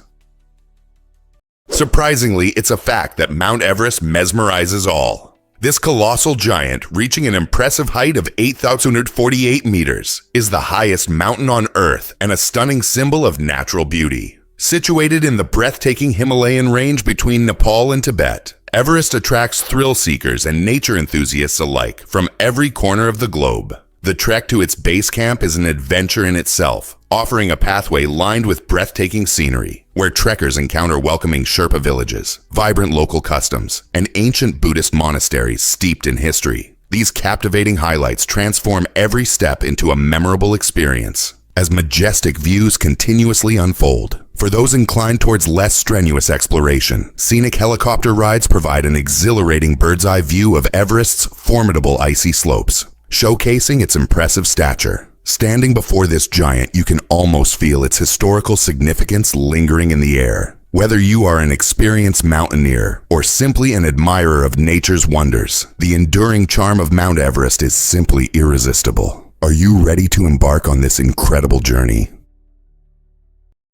Surprisingly, it's a fact that Mount Everest mesmerizes all. This colossal giant, reaching an impressive height of 8,248 meters, is the highest mountain on Earth and a stunning symbol of natural beauty. Situated in the breathtaking Himalayan range between Nepal and Tibet, Everest attracts thrill seekers and nature enthusiasts alike from every corner of the globe. The trek to its base camp is an adventure in itself, offering a pathway lined with breathtaking scenery, where trekkers encounter welcoming Sherpa villages, vibrant local customs, and ancient Buddhist monasteries steeped in history. These captivating highlights transform every step into a memorable experience. as majestic views continuously unfold. For those inclined towards less strenuous exploration, scenic helicopter rides provide an exhilarating bird's-eye view of Everest's formidable icy slopes, showcasing its impressive stature. Standing before this giant, you can almost feel its historical significance lingering in the air. Whether you are an experienced mountaineer or simply an admirer of nature's wonders, the enduring charm of Mount Everest is simply irresistible. Are you ready to embark on this incredible journey?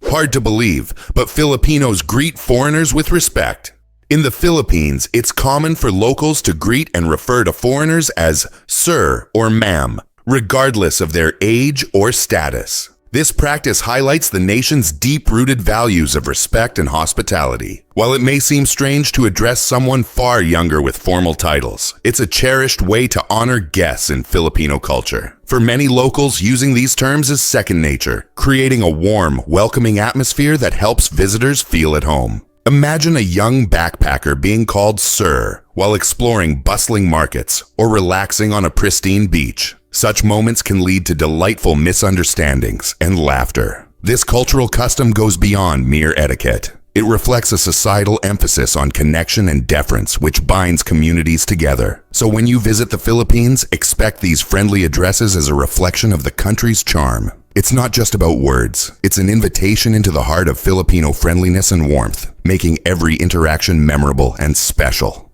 Hard to believe, but Filipinos greet foreigners with respect. In the Philippines, it's common for locals to greet and refer to foreigners as sir or ma'am, regardless of their age or status. This practice highlights the nation's deep-rooted values of respect and hospitality. While it may seem strange to address someone far younger with formal titles, it's a cherished way to honor guests in Filipino culture. For many locals, using these terms is second nature, creating a warm, welcoming atmosphere that helps visitors feel at home. Imagine a young backpacker being called sir while exploring bustling markets or relaxing on a pristine beach. Such moments can lead to delightful misunderstandings and laughter. This cultural custom goes beyond mere etiquette. It reflects a societal emphasis on connection and deference, which binds communities together. So when you visit the Philippines, expect these friendly addresses as a reflection of the country's charm. It's not just about words. It's an invitation into the heart of Filipino friendliness and warmth, making every interaction memorable and special.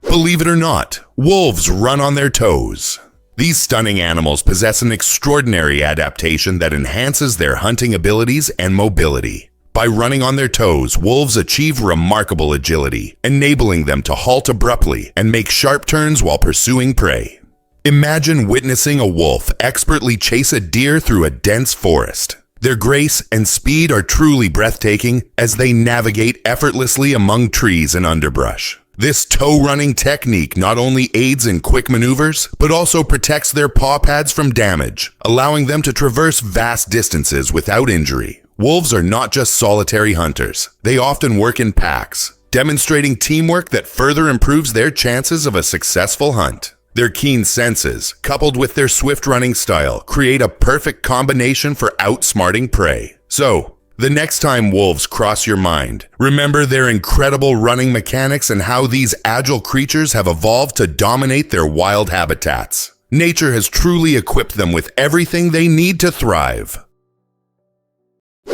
Believe it or not, wolves run on their toes. These stunning animals possess an extraordinary adaptation that enhances their hunting abilities and mobility. By running on their toes, wolves achieve remarkable agility, enabling them to halt abruptly and make sharp turns while pursuing prey. Imagine witnessing a wolf expertly chase a deer through a dense forest. Their grace and speed are truly breathtaking as they navigate effortlessly among trees and underbrush. This toe-running technique not only aids in quick maneuvers, but also protects their paw pads from damage, allowing them to traverse vast distances without injury. Wolves are not just solitary hunters. They often work in packs, demonstrating teamwork that further improves their chances of a successful hunt. Their keen senses, coupled with their swift running style, create a perfect combination for outsmarting prey. So, the next time wolves cross your mind, remember their incredible running mechanics and how these agile creatures have evolved to dominate their wild habitats. Nature has truly equipped them with everything they need to thrive.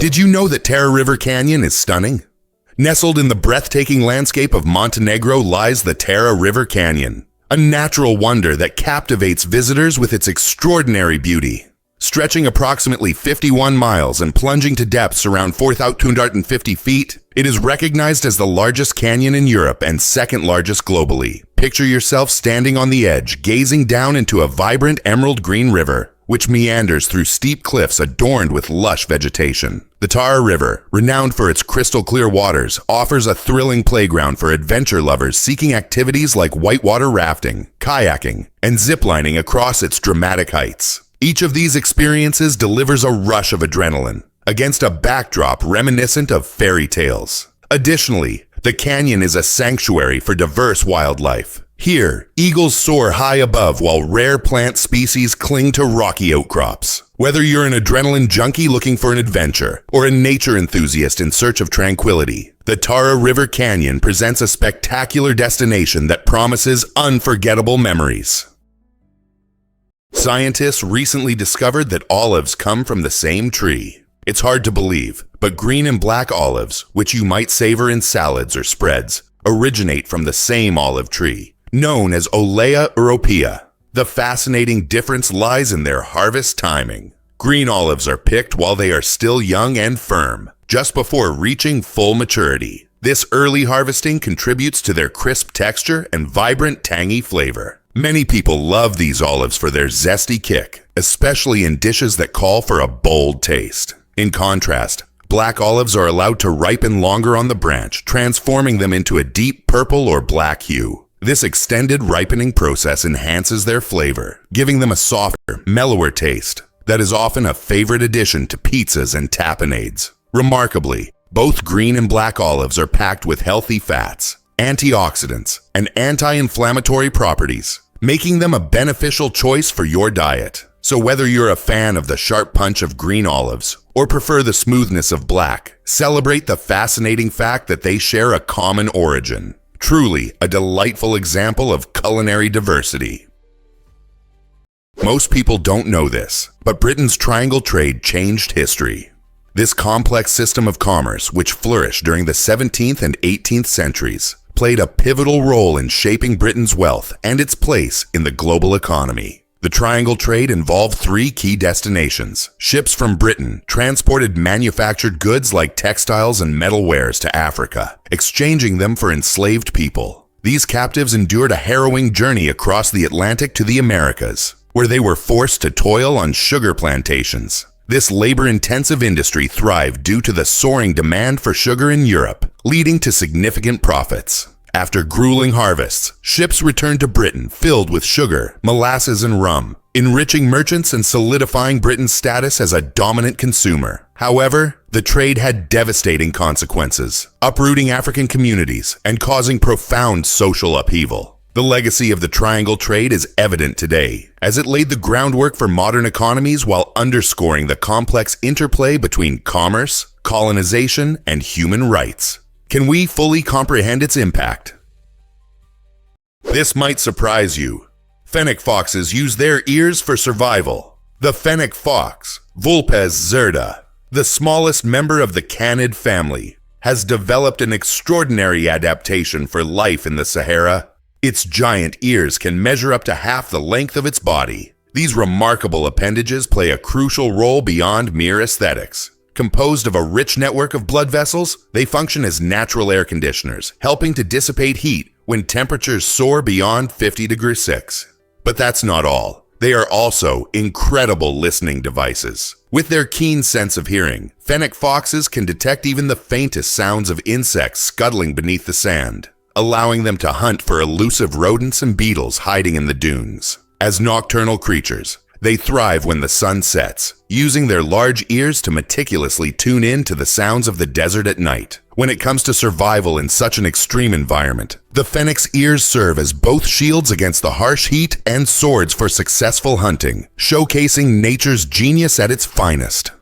Did you know that Tara River Canyon is stunning? Nestled in the breathtaking landscape of Montenegro lies the Tara River Canyon, a natural wonder that captivates visitors with its extraordinary beauty. Stretching approximately 51 miles and plunging to depths around 4,250 feet, it is recognized as the largest canyon in Europe and second largest globally. Picture yourself standing on the edge, gazing down into a vibrant emerald green river, which meanders through steep cliffs adorned with lush vegetation. The Tara River, renowned for its crystal clear waters, offers a thrilling playground for adventure lovers seeking activities like whitewater rafting, kayaking, and ziplining across its dramatic heights. Each of these experiences delivers a rush of adrenaline against a backdrop reminiscent of fairy tales. Additionally, the canyon is a sanctuary for diverse wildlife. Here, eagles soar high above while rare plant species cling to rocky outcrops. Whether you're an adrenaline junkie looking for an adventure or a nature enthusiast in search of tranquility, the Tara River Canyon presents a spectacular destination that promises unforgettable memories. Scientists recently discovered that olives come from the same tree. It's hard to believe, but green and black olives, which you might savor in salads or spreads, originate from the same olive tree, known as Olea europea. The fascinating difference lies in their harvest timing. Green olives are picked while they are still young and firm, just before reaching full maturity. This early harvesting contributes to their crisp texture and vibrant, tangy flavor. Many people love these olives for their zesty kick, especially in dishes that call for a bold taste. In contrast, black olives are allowed to ripen longer on the branch, transforming them into a deep purple or black hue. This extended ripening process enhances their flavor, giving them a softer, mellower taste that is often a favorite addition to pizzas and tapenades. Remarkably, both green and black olives are packed with healthy fats, antioxidants, and anti-inflammatory properties, making them a beneficial choice for your diet. So whether you're a fan of the sharp punch of green olives or prefer the smoothness of black, celebrate the fascinating fact that they share a common origin. Truly a delightful example of culinary diversity. Most people don't know this, but Britain's triangle trade changed history. This complex system of commerce, which flourished during the 17th and 18th centuries, played a pivotal role in shaping Britain's wealth and its place in the global economy. The triangle trade involved three key destinations. Ships from Britain transported manufactured goods like textiles and metalwares to Africa, exchanging them for enslaved people. These captives endured a harrowing journey across the Atlantic to the Americas, where they were forced to toil on sugar plantations. This labor-intensive industry thrived due to the soaring demand for sugar in Europe, leading to significant profits. After grueling harvests, ships returned to Britain filled with sugar, molasses, and rum, enriching merchants and solidifying Britain's status as a dominant consumer. However, the trade had devastating consequences, uprooting African communities and causing profound social upheaval. The legacy of the triangle trade is evident today, as it laid the groundwork for modern economies while underscoring the complex interplay between commerce, colonization, and human rights. Can we fully comprehend its impact? This might surprise you. Fennec foxes use their ears for survival. The fennec fox, Vulpes zerda, the smallest member of the canid family, has developed an extraordinary adaptation for life in the Sahara. Its giant ears can measure up to half the length of its body. These remarkable appendages play a crucial role beyond mere aesthetics. Composed of a rich network of blood vessels, they function as natural air conditioners, helping to dissipate heat when temperatures soar beyond 50 degrees Celsius. But that's not all. They are also incredible listening devices. With their keen sense of hearing, fennec foxes can detect even the faintest sounds of insects scuttling beneath the sand, allowing them to hunt for elusive rodents and beetles hiding in the dunes. As nocturnal creatures, they thrive when the sun sets, using their large ears to meticulously tune in to the sounds of the desert at night. When it comes to survival in such an extreme environment, the fennec's ears serve as both shields against the harsh heat and swords for successful hunting, showcasing nature's genius at its finest.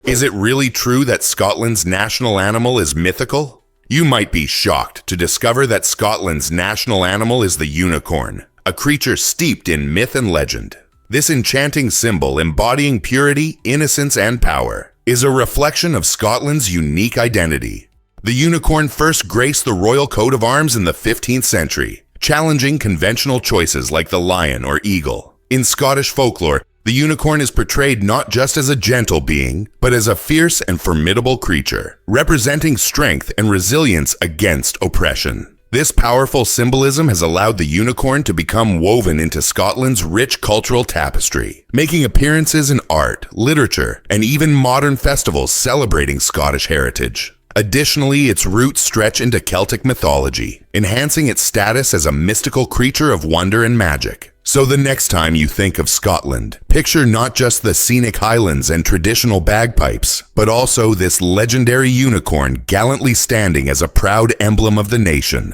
Is it really true that Scotland's national animal is mythical? You might be shocked to discover that Scotland's national animal is the unicorn, a creature steeped in myth and legend. This enchanting symbol embodying purity, innocence, and power is a reflection of Scotland's unique identity. The unicorn first graced the royal coat of arms in the 15th century, challenging conventional choices like the lion or eagle. In Scottish folklore, the unicorn is portrayed not just as a gentle being, but as a fierce and formidable creature, representing strength and resilience against oppression. This powerful symbolism has allowed the unicorn to become woven into Scotland's rich cultural tapestry, making appearances in art, literature, and even modern festivals celebrating Scottish heritage. Additionally, its roots stretch into Celtic mythology, enhancing its status as a mystical creature of wonder and magic. So the next time you think of Scotland, picture not just the scenic highlands and traditional bagpipes, but also this legendary unicorn gallantly standing as a proud emblem of the nation.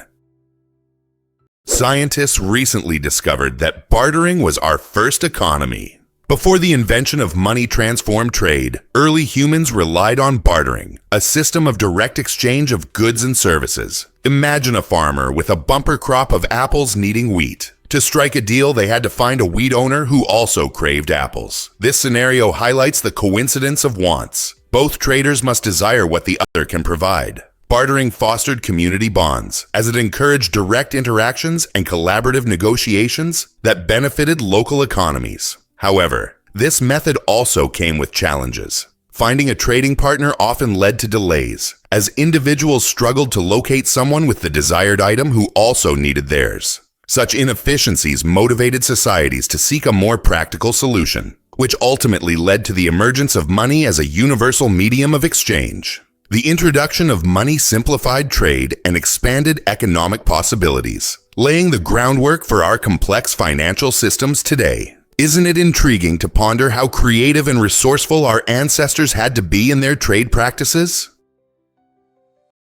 Scientists recently discovered that bartering was our first economy. Before the invention of money-transformed trade, early humans relied on bartering, a system of direct exchange of goods and services. Imagine a farmer with a bumper crop of apples needing wheat. To strike a deal, they had to find a wheat owner who also craved apples. This scenario highlights the coincidence of wants. Both traders must desire what the other can provide. Bartering fostered community bonds, as it encouraged direct interactions and collaborative negotiations that benefited local economies. However, this method also came with challenges. Finding a trading partner often led to delays, as individuals struggled to locate someone with the desired item who also needed theirs. Such inefficiencies motivated societies to seek a more practical solution, which ultimately led to the emergence of money as a universal medium of exchange. The introduction of money simplified trade and expanded economic possibilities, laying the groundwork for our complex financial systems today. Isn't it intriguing to ponder how creative and resourceful our ancestors had to be in their trade practices?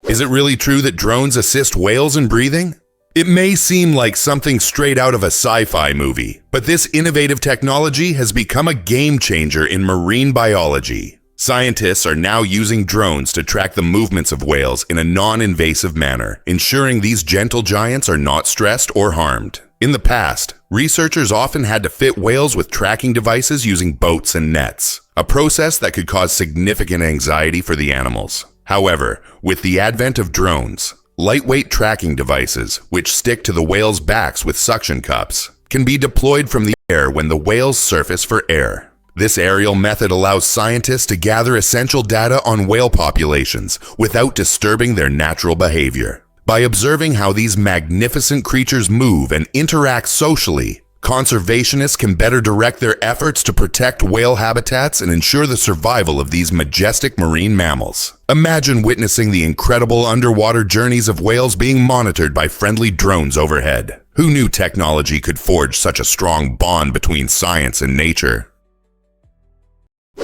Is it really true that drones assist whales in breathing? It may seem like something straight out of a sci-fi movie, but this innovative technology has become a game changer in marine biology. Scientists are now using drones to track the movements of whales in a non-invasive manner, ensuring these gentle giants are not stressed or harmed. In the past, researchers often had to fit whales with tracking devices using boats and nets, a process that could cause significant anxiety for the animals. However, with the advent of drones, lightweight tracking devices, which stick to the whales' backs with suction cups, can be deployed from the air when the whales surface for air. This aerial method allows scientists to gather essential data on whale populations without disturbing their natural behavior. By observing how these magnificent creatures move and interact socially, conservationists can better direct their efforts to protect whale habitats and ensure the survival of these majestic marine mammals. Imagine witnessing the incredible underwater journeys of whales being monitored by friendly drones overhead. Who knew technology could forge such a strong bond between science and nature?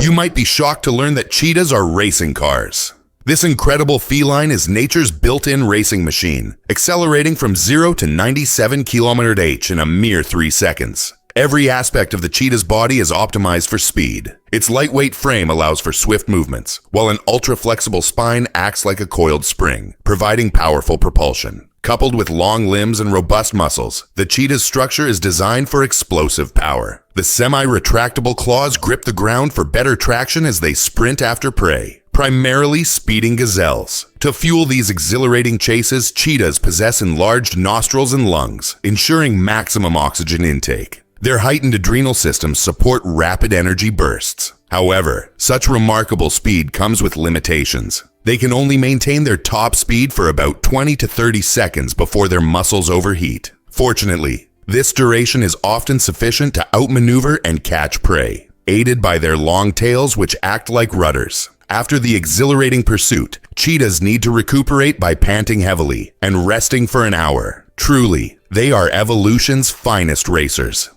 You might be shocked to learn that cheetahs are racing cars. This incredible feline is nature's built-in racing machine, accelerating from 0 to 97 km/h in a mere 3 seconds. Every aspect of the cheetah's body is optimized for speed. Its lightweight frame allows for swift movements, while an ultra-flexible spine acts like a coiled spring, providing powerful propulsion. Coupled with long limbs and robust muscles, the cheetah's structure is designed for explosive power. The semi-retractable claws grip the ground for better traction as they sprint after prey, primarily speeding gazelles. To fuel these exhilarating chases, cheetahs possess enlarged nostrils and lungs, ensuring maximum oxygen intake. Their heightened adrenal systems support rapid energy bursts. However, such remarkable speed comes with limitations. They can only maintain their top speed for about 20 to 30 seconds before their muscles overheat. Fortunately, this duration is often sufficient to outmaneuver and catch prey, aided by their long tails which act like rudders. After the exhilarating pursuit, cheetahs need to recuperate by panting heavily and resting for an hour. Truly, they are evolution's finest racers.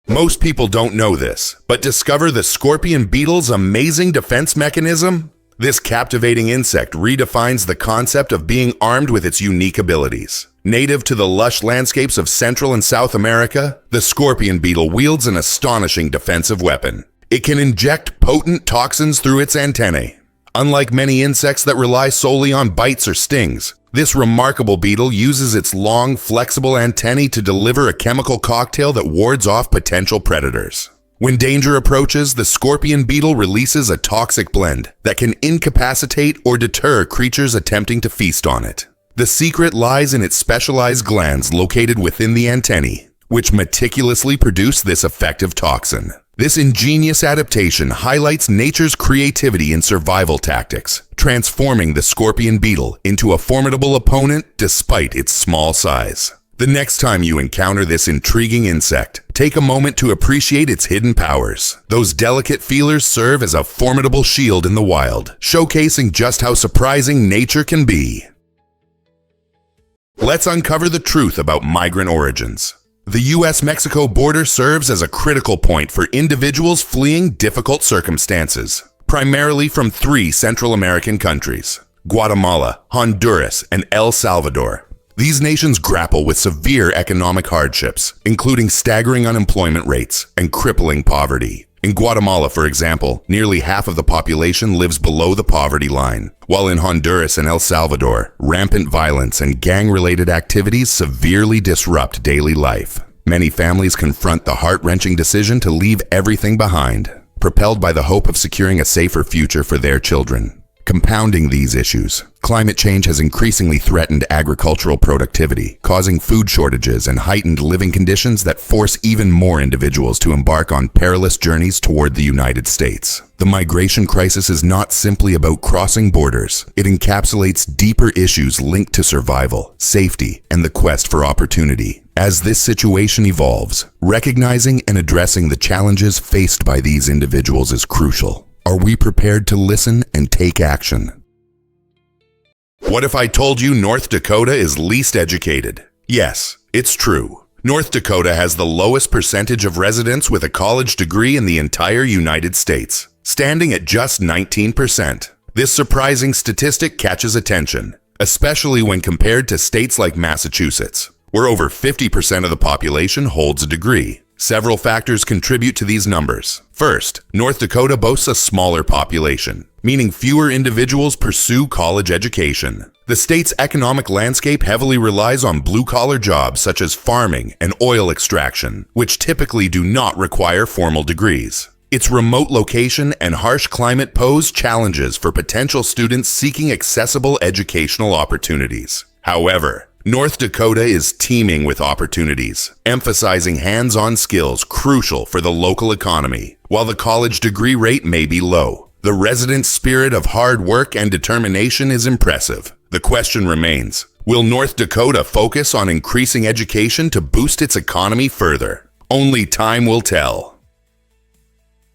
Most people don't know this, but discover the scorpion beetle's amazing defense mechanism? This captivating insect redefines the concept of being armed with its unique abilities. Native to the lush landscapes of Central and South America, the scorpion beetle wields an astonishing defensive weapon. It can inject potent toxins through its antennae. Unlike many insects that rely solely on bites or stings, this remarkable beetle uses its long, flexible antennae to deliver a chemical cocktail that wards off potential predators. When danger approaches, the scorpion beetle releases a toxic blend that can incapacitate or deter creatures attempting to feast on it. The secret lies in its specialized glands located within the antennae, which meticulously produce this effective toxin. This ingenious adaptation highlights nature's creativity in survival tactics, transforming the scorpion beetle into a formidable opponent despite its small size. The next time you encounter this intriguing insect, take a moment to appreciate its hidden powers. Those delicate feelers serve as a formidable shield in the wild, showcasing just how surprising nature can be. Let's uncover the truth about migrant origins. The US-Mexico border serves as a critical point for individuals fleeing difficult circumstances, primarily from 3 Central American countries: Guatemala, Honduras, and El Salvador. These nations grapple with severe economic hardships, including staggering unemployment rates and crippling poverty. In Guatemala, for example, nearly half of the population lives below the poverty line, while in Honduras and El Salvador, rampant violence and gang-related activities severely disrupt daily life. Many families confront the heart-wrenching decision to leave everything behind, propelled by the hope of securing a safer future for their children. Compounding these issues, climate change has increasingly threatened agricultural productivity, causing food shortages and heightened living conditions that force even more individuals to embark on perilous journeys toward the United States. The migration crisis is not simply about crossing borders. It encapsulates deeper issues linked to survival, safety, and the quest for opportunity. As this situation evolves, recognizing and addressing the challenges faced by these individuals is crucial. Are we prepared to listen and take action? What if I told you North Dakota is least educated? Yes, it's true. North Dakota has the lowest percentage of residents with a college degree in the entire United States, standing at just 19%. This surprising statistic catches attention, especially when compared to states like Massachusetts, where over 50% of the population holds a degree. Several factors contribute to these numbers. First, North Dakota boasts a smaller population, meaning fewer individuals pursue college education. The state's economic landscape heavily relies on blue-collar jobs such as farming and oil extraction, which typically do not require formal degrees. Its remote location and harsh climate pose challenges for potential students seeking accessible educational opportunities. However, North Dakota is teeming with opportunities, emphasizing hands-on skills crucial for the local economy. While the college degree rate may be low, the resident spirit of hard work and determination is impressive. The question remains, will North Dakota focus on increasing education to boost its economy further? Only time will tell.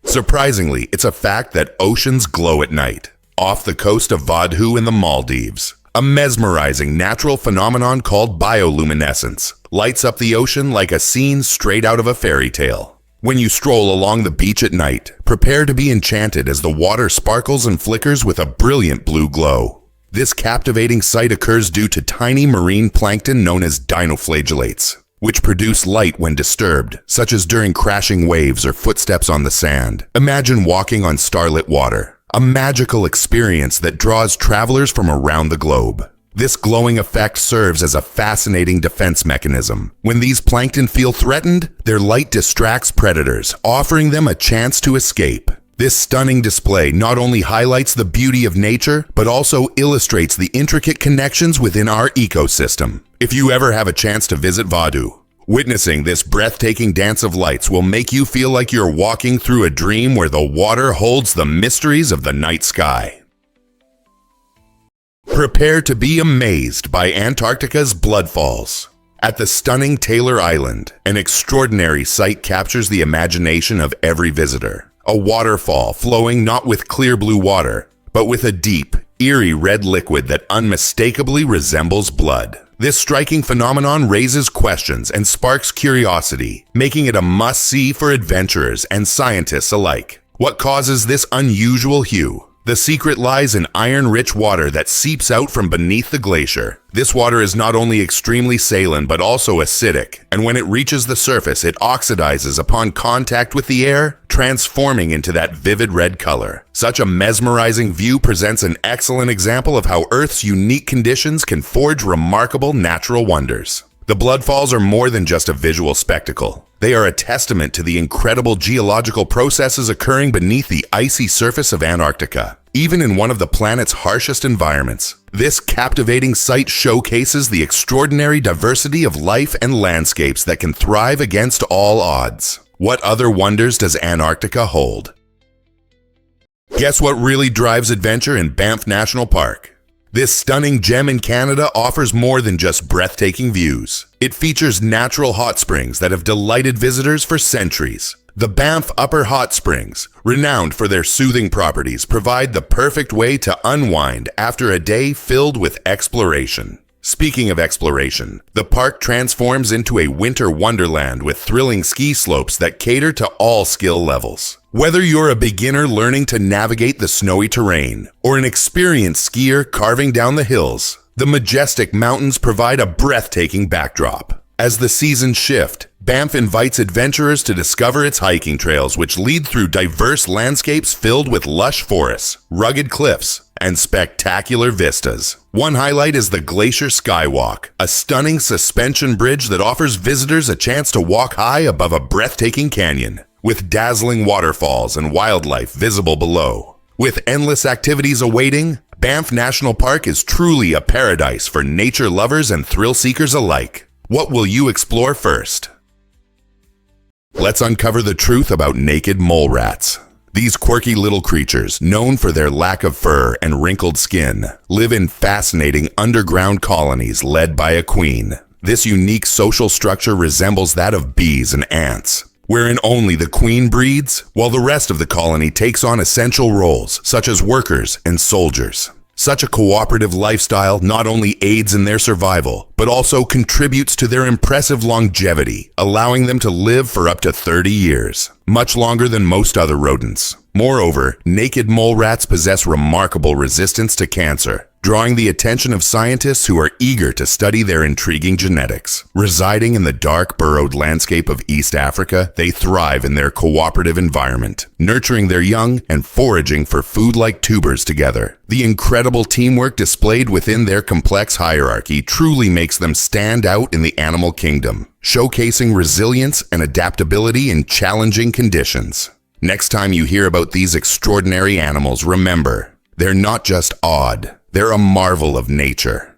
Surprisingly, it's a fact that oceans glow at night. Off the coast of Vadhu in the Maldives, a mesmerizing natural phenomenon called bioluminescence lights up the ocean like a scene straight out of a fairy tale. When you stroll along the beach at night, prepare to be enchanted as the water sparkles and flickers with a brilliant blue glow. This captivating sight occurs due to tiny marine plankton known as dinoflagellates, which produce light when disturbed, such as during crashing waves or footsteps on the sand. Imagine walking on starlit water, a magical experience that draws travelers from around the globe. This glowing effect serves as a fascinating defense mechanism. When these plankton feel threatened, their light distracts predators, offering them a chance to escape. This stunning display not only highlights the beauty of nature, but also illustrates the intricate connections within our ecosystem. If you ever have a chance to visit Vadhu, witnessing this breathtaking dance of lights will make you feel like you're walking through a dream where the water holds the mysteries of the night sky. Prepare to be amazed by Antarctica's bloodfalls. At the stunning Taylor Island, an extraordinary sight captures the imagination of every visitor. A waterfall flowing not with clear blue water, but with a deep, eerie red liquid that unmistakably resembles blood. This striking phenomenon raises questions and sparks curiosity, making it a must-see for adventurers and scientists alike. What causes this unusual hue? The secret lies in iron-rich water that seeps out from beneath the glacier. This water is not only extremely saline but also acidic, and when it reaches the surface, it oxidizes upon contact with the air, transforming into that vivid red color. Such a mesmerizing view presents an excellent example of how Earth's unique conditions can forge remarkable natural wonders. The bloodfalls are more than just a visual spectacle. They are a testament to the incredible geological processes occurring beneath the icy surface of Antarctica. Even in one of the planet's harshest environments, this captivating sight showcases the extraordinary diversity of life and landscapes that can thrive against all odds. What other wonders does Antarctica hold? Guess what really drives adventure in Banff National Park? This stunning gem in Canada offers more than just breathtaking views. It features natural hot springs that have delighted visitors for centuries. The Banff Upper Hot Springs, renowned for their soothing properties, provide the perfect way to unwind after a day filled with exploration. Speaking of exploration, the park transforms into a winter wonderland with thrilling ski slopes that cater to all skill levels. Whether you're a beginner learning to navigate the snowy terrain or an experienced skier carving down the hills, the majestic mountains provide a breathtaking backdrop. As the seasons shift, Banff invites adventurers to discover its hiking trails, which lead through diverse landscapes filled with lush forests, rugged cliffs, and spectacular vistas. One highlight is the Glacier Skywalk, a stunning suspension bridge that offers visitors a chance to walk high above a breathtaking canyon, with dazzling waterfalls and wildlife visible below. With endless activities awaiting, Banff National Park is truly a paradise for nature lovers and thrill seekers alike. What will you explore first? Let's uncover the truth about naked mole rats. These quirky little creatures, known for their lack of fur and wrinkled skin, live in fascinating underground colonies led by a queen. This unique social structure resembles that of bees and ants, wherein only the queen breeds, while the rest of the colony takes on essential roles such as workers and soldiers. Such a cooperative lifestyle not only aids in their survival, but also contributes to their impressive longevity, allowing them to live for up to 30 years, much longer than most other rodents. Moreover, naked mole rats possess remarkable resistance to cancer, drawing the attention of scientists who are eager to study their intriguing genetics. Residing in the dark, burrowed landscape of East Africa, they thrive in their cooperative environment, nurturing their young and foraging for food like tubers together. The incredible teamwork displayed within their complex hierarchy truly makes them stand out in the animal kingdom, showcasing resilience and adaptability in challenging conditions. Next time you hear about these extraordinary animals, remember, they're not just odd, they're a marvel of nature.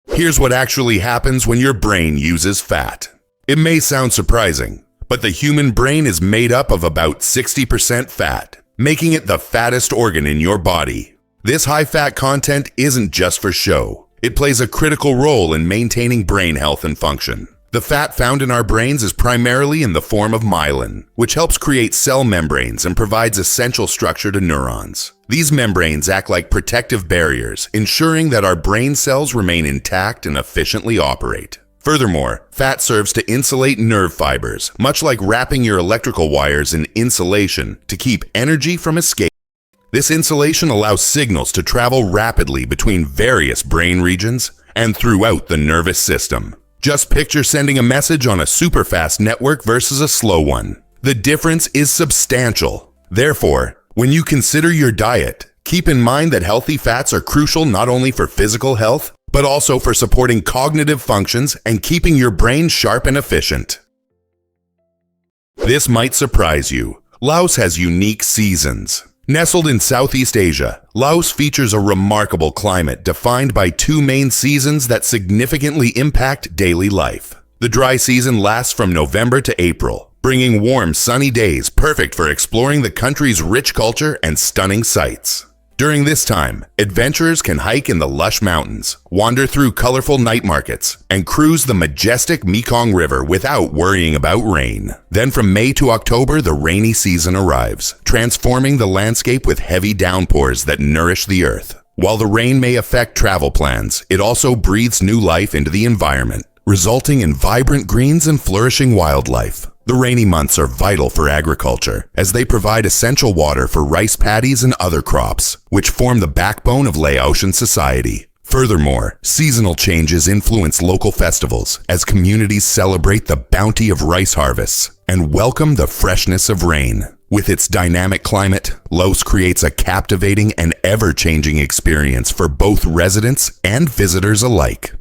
Here's what actually happens when your brain uses fat. It may sound surprising, but the human brain is made up of about 60% fat, making it the fattest organ in your body. This high-fat content isn't just for show. It plays a critical role in maintaining brain health and function. The fat found in our brains is primarily in the form of myelin, which helps create cell membranes and provides essential structure to neurons. These membranes act like protective barriers, ensuring that our brain cells remain intact and efficiently operate. Furthermore, fat serves to insulate nerve fibers, much like wrapping your electrical wires in insulation to keep energy from escape. This insulation allows signals to travel rapidly between various brain regions and throughout the nervous system. Just picture sending a message on a super-fast network versus a slow one. The difference is substantial. Therefore, when you consider your diet, keep in mind that healthy fats are crucial not only for physical health, but also for supporting cognitive functions and keeping your brain sharp and efficient. This might surprise you. Laos has unique seasons. Nestled in Southeast Asia, Laos features a remarkable climate defined by two main seasons that significantly impact daily life. The dry season lasts from November to April, bringing warm, sunny days perfect for exploring the country's rich culture and stunning sights. During this time, adventurers can hike in the lush mountains, wander through colorful night markets, and cruise the majestic Mekong River without worrying about rain. Then from May to October, the rainy season arrives, transforming the landscape with heavy downpours that nourish the earth. While the rain may affect travel plans, it also breathes new life into the environment, resulting in vibrant greens and flourishing wildlife. The rainy months are vital for agriculture, as they provide essential water for rice paddies and other crops, which form the backbone of Laotian society. Furthermore, seasonal changes influence local festivals, as communities celebrate the bounty of rice harvests and welcome the freshness of rain. With its dynamic climate, Laos creates a captivating and ever-changing experience for both residents and visitors alike.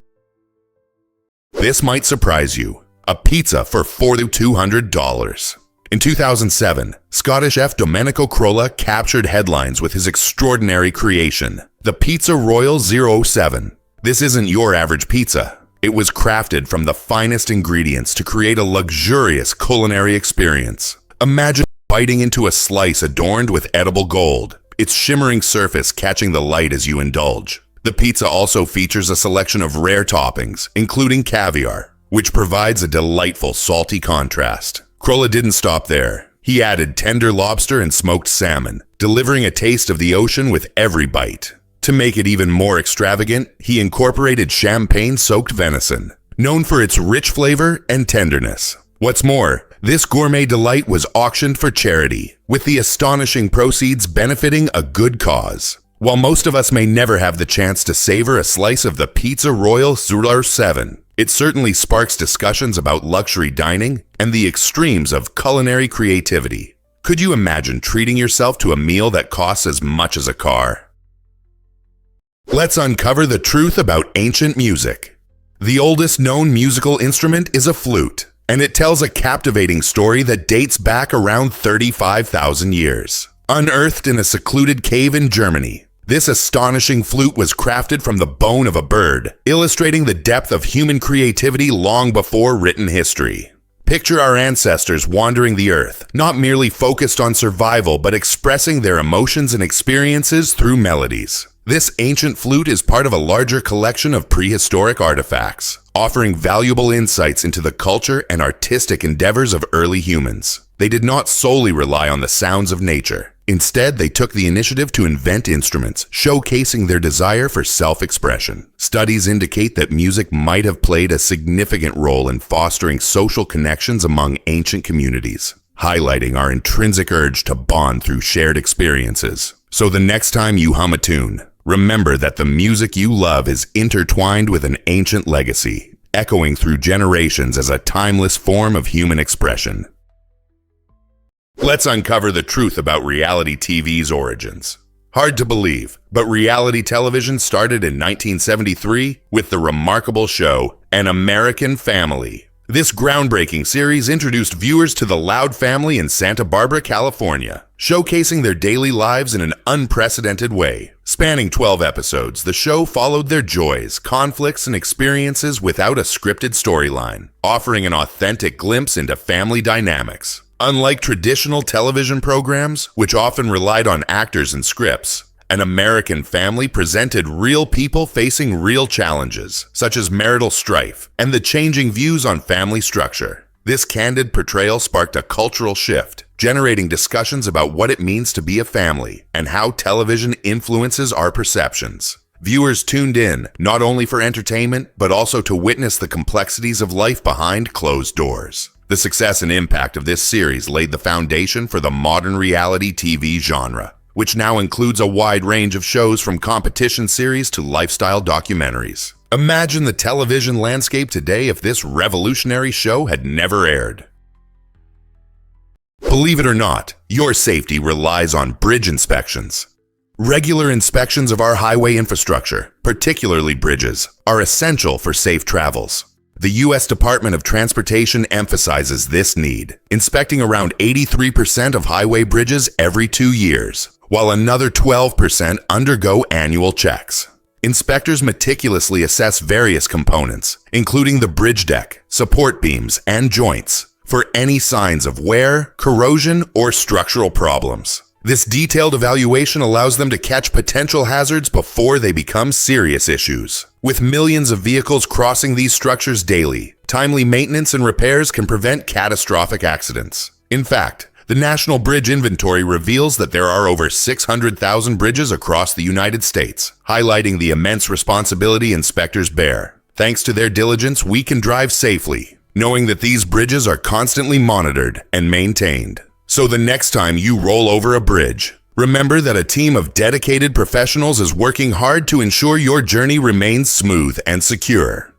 This might surprise you. A pizza for $4,200. In 2007, Scottish chef Domenico Crolla captured headlines with his extraordinary creation, the Pizza Royal 07. This isn't your average pizza. It was crafted from the finest ingredients to create a luxurious culinary experience. Imagine biting into a slice adorned with edible gold, its shimmering surface catching the light as you indulge. The pizza also features a selection of rare toppings, including caviar, which provides a delightful salty contrast. Crolla didn't stop there. He added tender lobster and smoked salmon, delivering a taste of the ocean with every bite. To make it even more extravagant, he incorporated champagne-soaked venison, known for its rich flavor and tenderness. What's more, this gourmet delight was auctioned for charity, with the astonishing proceeds benefiting a good cause. While most of us may never have the chance to savor a slice of the Pizza Royal 07, it certainly sparks discussions about luxury dining and the extremes of culinary creativity. Could you imagine treating yourself to a meal that costs as much as a car? Let's uncover the truth about ancient music. The oldest known musical instrument is a flute, and it tells a captivating story that dates back around 35,000 years. Unearthed in a secluded cave in Germany, this astonishing flute was crafted from the bone of a bird, illustrating the depth of human creativity long before written history. Picture our ancestors wandering the earth, not merely focused on survival, but expressing their emotions and experiences through melodies. This ancient flute is part of a larger collection of prehistoric artifacts, offering valuable insights into the culture and artistic endeavors of early humans. They did not solely rely on the sounds of nature. Instead, they took the initiative to invent instruments, showcasing their desire for self-expression. Studies indicate that music might have played a significant role in fostering social connections among ancient communities, highlighting our intrinsic urge to bond through shared experiences. So the next time you hum a tune, Remember that the music you love is intertwined with an ancient legacy, echoing through generations as a timeless form of human expression. Let's uncover the truth about reality TV's origins. Hard to believe, but reality television started in 1973 with the remarkable show An American Family. This groundbreaking series introduced viewers to the Loud family in Santa Barbara, California, showcasing their daily lives in an unprecedented way. Spanning 12 episodes, the show followed their joys, conflicts, and experiences without a scripted storyline, offering an authentic glimpse into family dynamics. Unlike traditional television programs, which often relied on actors and scripts, An American Family presented real people facing real challenges, such as marital strife and the changing views on family structure. This candid portrayal sparked a cultural shift, generating discussions about what it means to be a family and how television influences our perceptions. Viewers tuned in not only for entertainment, but also to witness the complexities of life behind closed doors. The success and impact of this series laid the foundation for the modern reality TV genre, which now includes a wide range of shows from competition series to lifestyle documentaries. Imagine the television landscape today if this revolutionary show had never aired. Believe it or not, your safety relies on bridge inspections. Regular inspections of our highway infrastructure, particularly bridges, are essential for safe travels. The U.S. Department of Transportation emphasizes this need, inspecting around 83% of highway bridges every 2 years, while another 12% undergo annual checks. Inspectors meticulously assess various components, including the bridge deck, support beams, and joints, for any signs of wear, corrosion, or structural problems. This detailed evaluation allows them to catch potential hazards before they become serious issues. With millions of vehicles crossing these structures daily, timely maintenance and repairs can prevent catastrophic accidents. In fact, the National Bridge Inventory reveals that there are over 600,000 bridges across the United States, highlighting the immense responsibility inspectors bear. Thanks to their diligence, we can drive safely, knowing that these bridges are constantly monitored and maintained. So the next time you roll over a bridge, remember that a team of dedicated professionals is working hard to ensure your journey remains smooth and secure.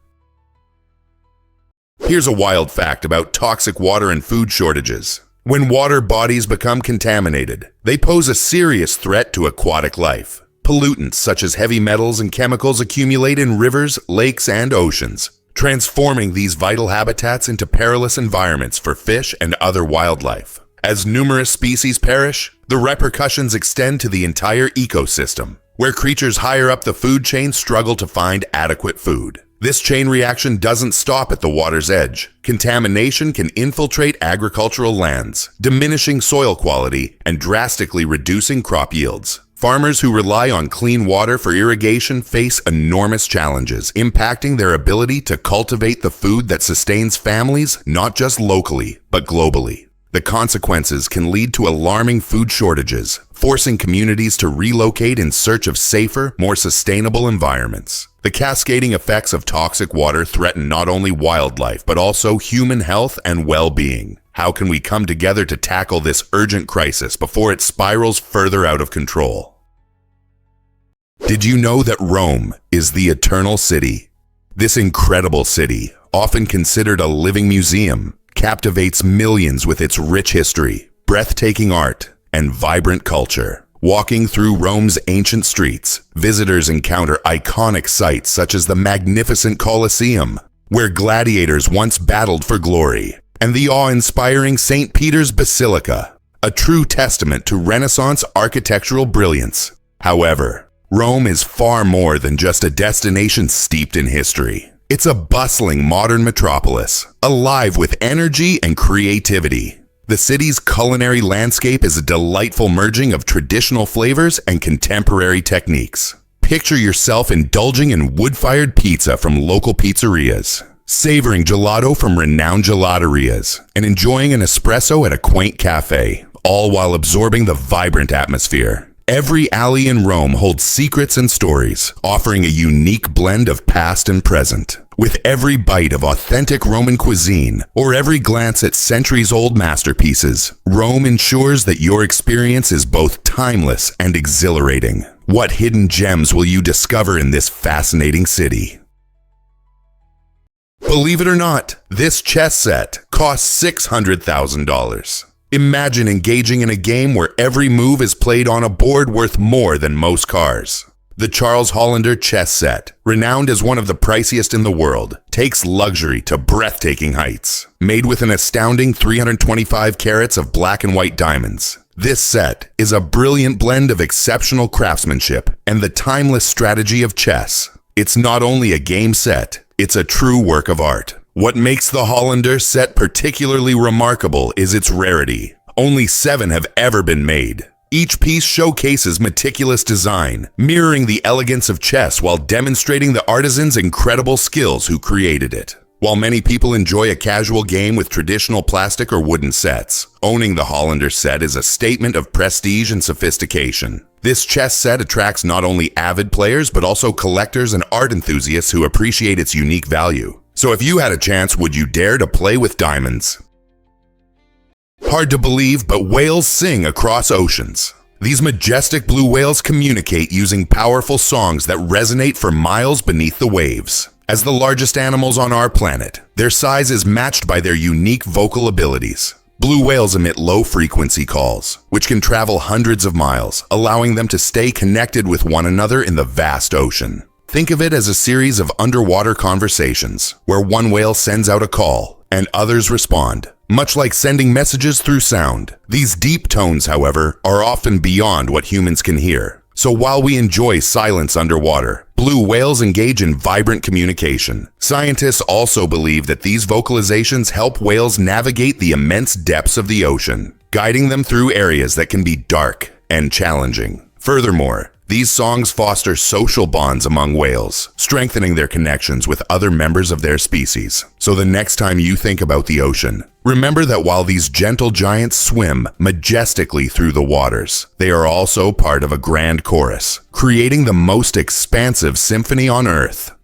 Here's a wild fact about toxic water and food shortages. When water bodies become contaminated, they pose a serious threat to aquatic life. Pollutants such as heavy metals and chemicals accumulate in rivers, lakes, and oceans, transforming these vital habitats into perilous environments for fish and other wildlife. As numerous species perish, the repercussions extend to the entire ecosystem, where creatures higher up the food chain struggle to find adequate food. This chain reaction doesn't stop at the water's edge. Contamination can infiltrate agricultural lands, diminishing soil quality and drastically reducing crop yields. Farmers who rely on clean water for irrigation face enormous challenges, impacting their ability to cultivate the food that sustains families not just locally, but globally. The consequences can lead to alarming food shortages, forcing communities to relocate in search of safer, more sustainable environments. The cascading effects of toxic water threaten not only wildlife, but also human health and well-being. How can we come together to tackle this urgent crisis before it spirals further out of control? Did you know that Rome is the Eternal City? This incredible city, often considered a living museum, captivates millions with its rich history, breathtaking art, and vibrant culture. Walking through Rome's ancient streets, visitors encounter iconic sights such as the magnificent Colosseum, where gladiators once battled for glory, and the awe-inspiring St. Peter's Basilica, a true testament to Renaissance architectural brilliance. However, Rome is far more than just a destination steeped in history. It's a bustling modern metropolis, alive with energy and creativity. The city's culinary landscape is a delightful merging of traditional flavors and contemporary techniques. Picture yourself indulging in wood-fired pizza from local pizzerias, savoring gelato from renowned gelaterias, and enjoying an espresso at a quaint cafe, all while absorbing the vibrant atmosphere. Every alley in Rome holds secrets and stories, offering a unique blend of past and present. With every bite of authentic Roman cuisine, or every glance at centuries-old masterpieces, Rome ensures that your experience is both timeless and exhilarating. What hidden gems will you discover in this fascinating city? Believe it or not, this chess set costs $600,000. Imagine engaging in a game where every move is played on a board worth more than most cars. The Charles Hollander chess set, renowned as one of the priciest in the world, takes luxury to breathtaking heights. Made with an astounding 325 carats of black and white diamonds, this set is a brilliant blend of exceptional craftsmanship and the timeless strategy of chess. It's not only a game set, it's a true work of art. What makes the Hollander set particularly remarkable is its rarity. Only 7 have ever been made. Each piece showcases meticulous design, mirroring the elegance of chess while demonstrating the artisan's incredible skills who created it. While many people enjoy a casual game with traditional plastic or wooden sets, owning the Hollander set is a statement of prestige and sophistication. This chess set attracts not only avid players but also collectors and art enthusiasts who appreciate its unique value. So if you had a chance, would you dare to play with diamonds? Hard to believe, but whales sing across oceans. These majestic blue whales communicate using powerful songs that resonate for miles beneath the waves. As the largest animals on our planet, their size is matched by their unique vocal abilities. Blue whales emit low-frequency calls, which can travel hundreds of miles, allowing them to stay connected with one another in the vast ocean. Think of it as a series of underwater conversations, where one whale sends out a call, and others respond. Much like sending messages through sound, these deep tones, however, are often beyond what humans can hear. So while we enjoy silence underwater, blue whales engage in vibrant communication. Scientists also believe that these vocalizations help whales navigate the immense depths of the ocean, guiding them through areas that can be dark and challenging. Furthermore, these songs foster social bonds among whales, strengthening their connections with other members of their species. So the next time you think about the ocean, remember that while these gentle giants swim majestically through the waters, they are also part of a grand chorus, creating the most expansive symphony on Earth.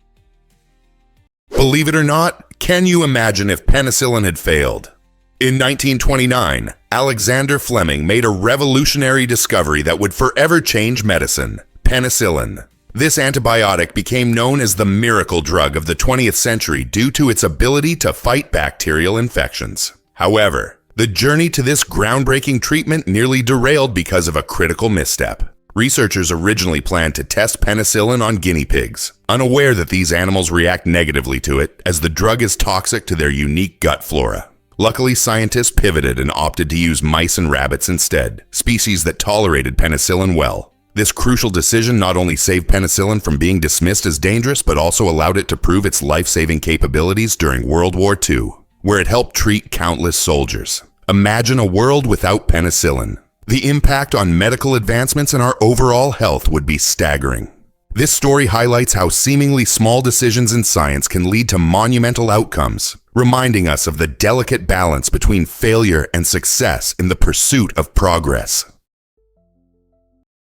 Believe it or not, can you imagine if penicillin had failed? In 1929, Alexander Fleming made a revolutionary discovery that would forever change medicine: penicillin. This antibiotic became known as the miracle drug of the 20th century due to its ability to fight bacterial infections. However, the journey to this groundbreaking treatment nearly derailed because of a critical misstep. Researchers originally planned to test penicillin on guinea pigs, unaware that these animals react negatively to it as the drug is toxic to their unique gut flora. Luckily, scientists pivoted and opted to use mice and rabbits instead, species that tolerated penicillin well. This crucial decision not only saved penicillin from being dismissed as dangerous, but also allowed it to prove its life-saving capabilities during World War II, where it helped treat countless soldiers. Imagine a world without penicillin. The impact on medical advancements and our overall health would be staggering. This story highlights how seemingly small decisions in science can lead to monumental outcomes, reminding us of the delicate balance between failure and success in the pursuit of progress.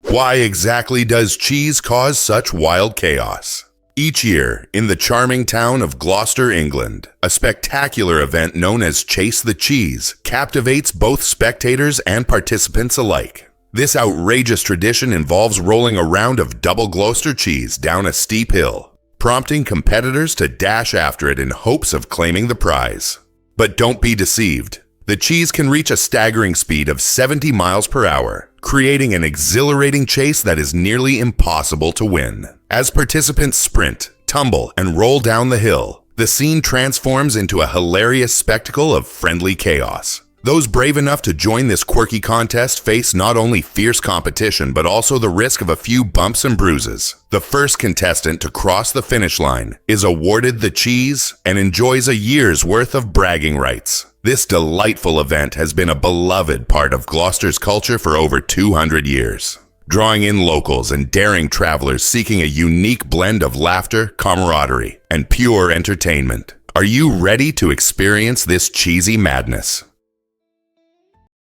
Why exactly does cheese cause such wild chaos? Each year, in the charming town of Gloucester, England, a spectacular event known as Chase the Cheese captivates both spectators and participants alike. This outrageous tradition involves rolling a round of double Gloucester cheese down a steep hill, prompting competitors to dash after it in hopes of claiming the prize. But don't be deceived. The cheese can reach a staggering speed of 70 miles per hour, creating an exhilarating chase that is nearly impossible to win. As participants sprint, tumble, and roll down the hill, the scene transforms into a hilarious spectacle of friendly chaos. Those brave enough to join this quirky contest face not only fierce competition, but also the risk of a few bumps and bruises. The first contestant to cross the finish line is awarded the cheese and enjoys a year's worth of bragging rights. This delightful event has been a beloved part of Gloucester's culture for over 200 years, drawing in locals and daring travelers seeking a unique blend of laughter, camaraderie, and pure entertainment. Are you ready to experience this cheesy madness?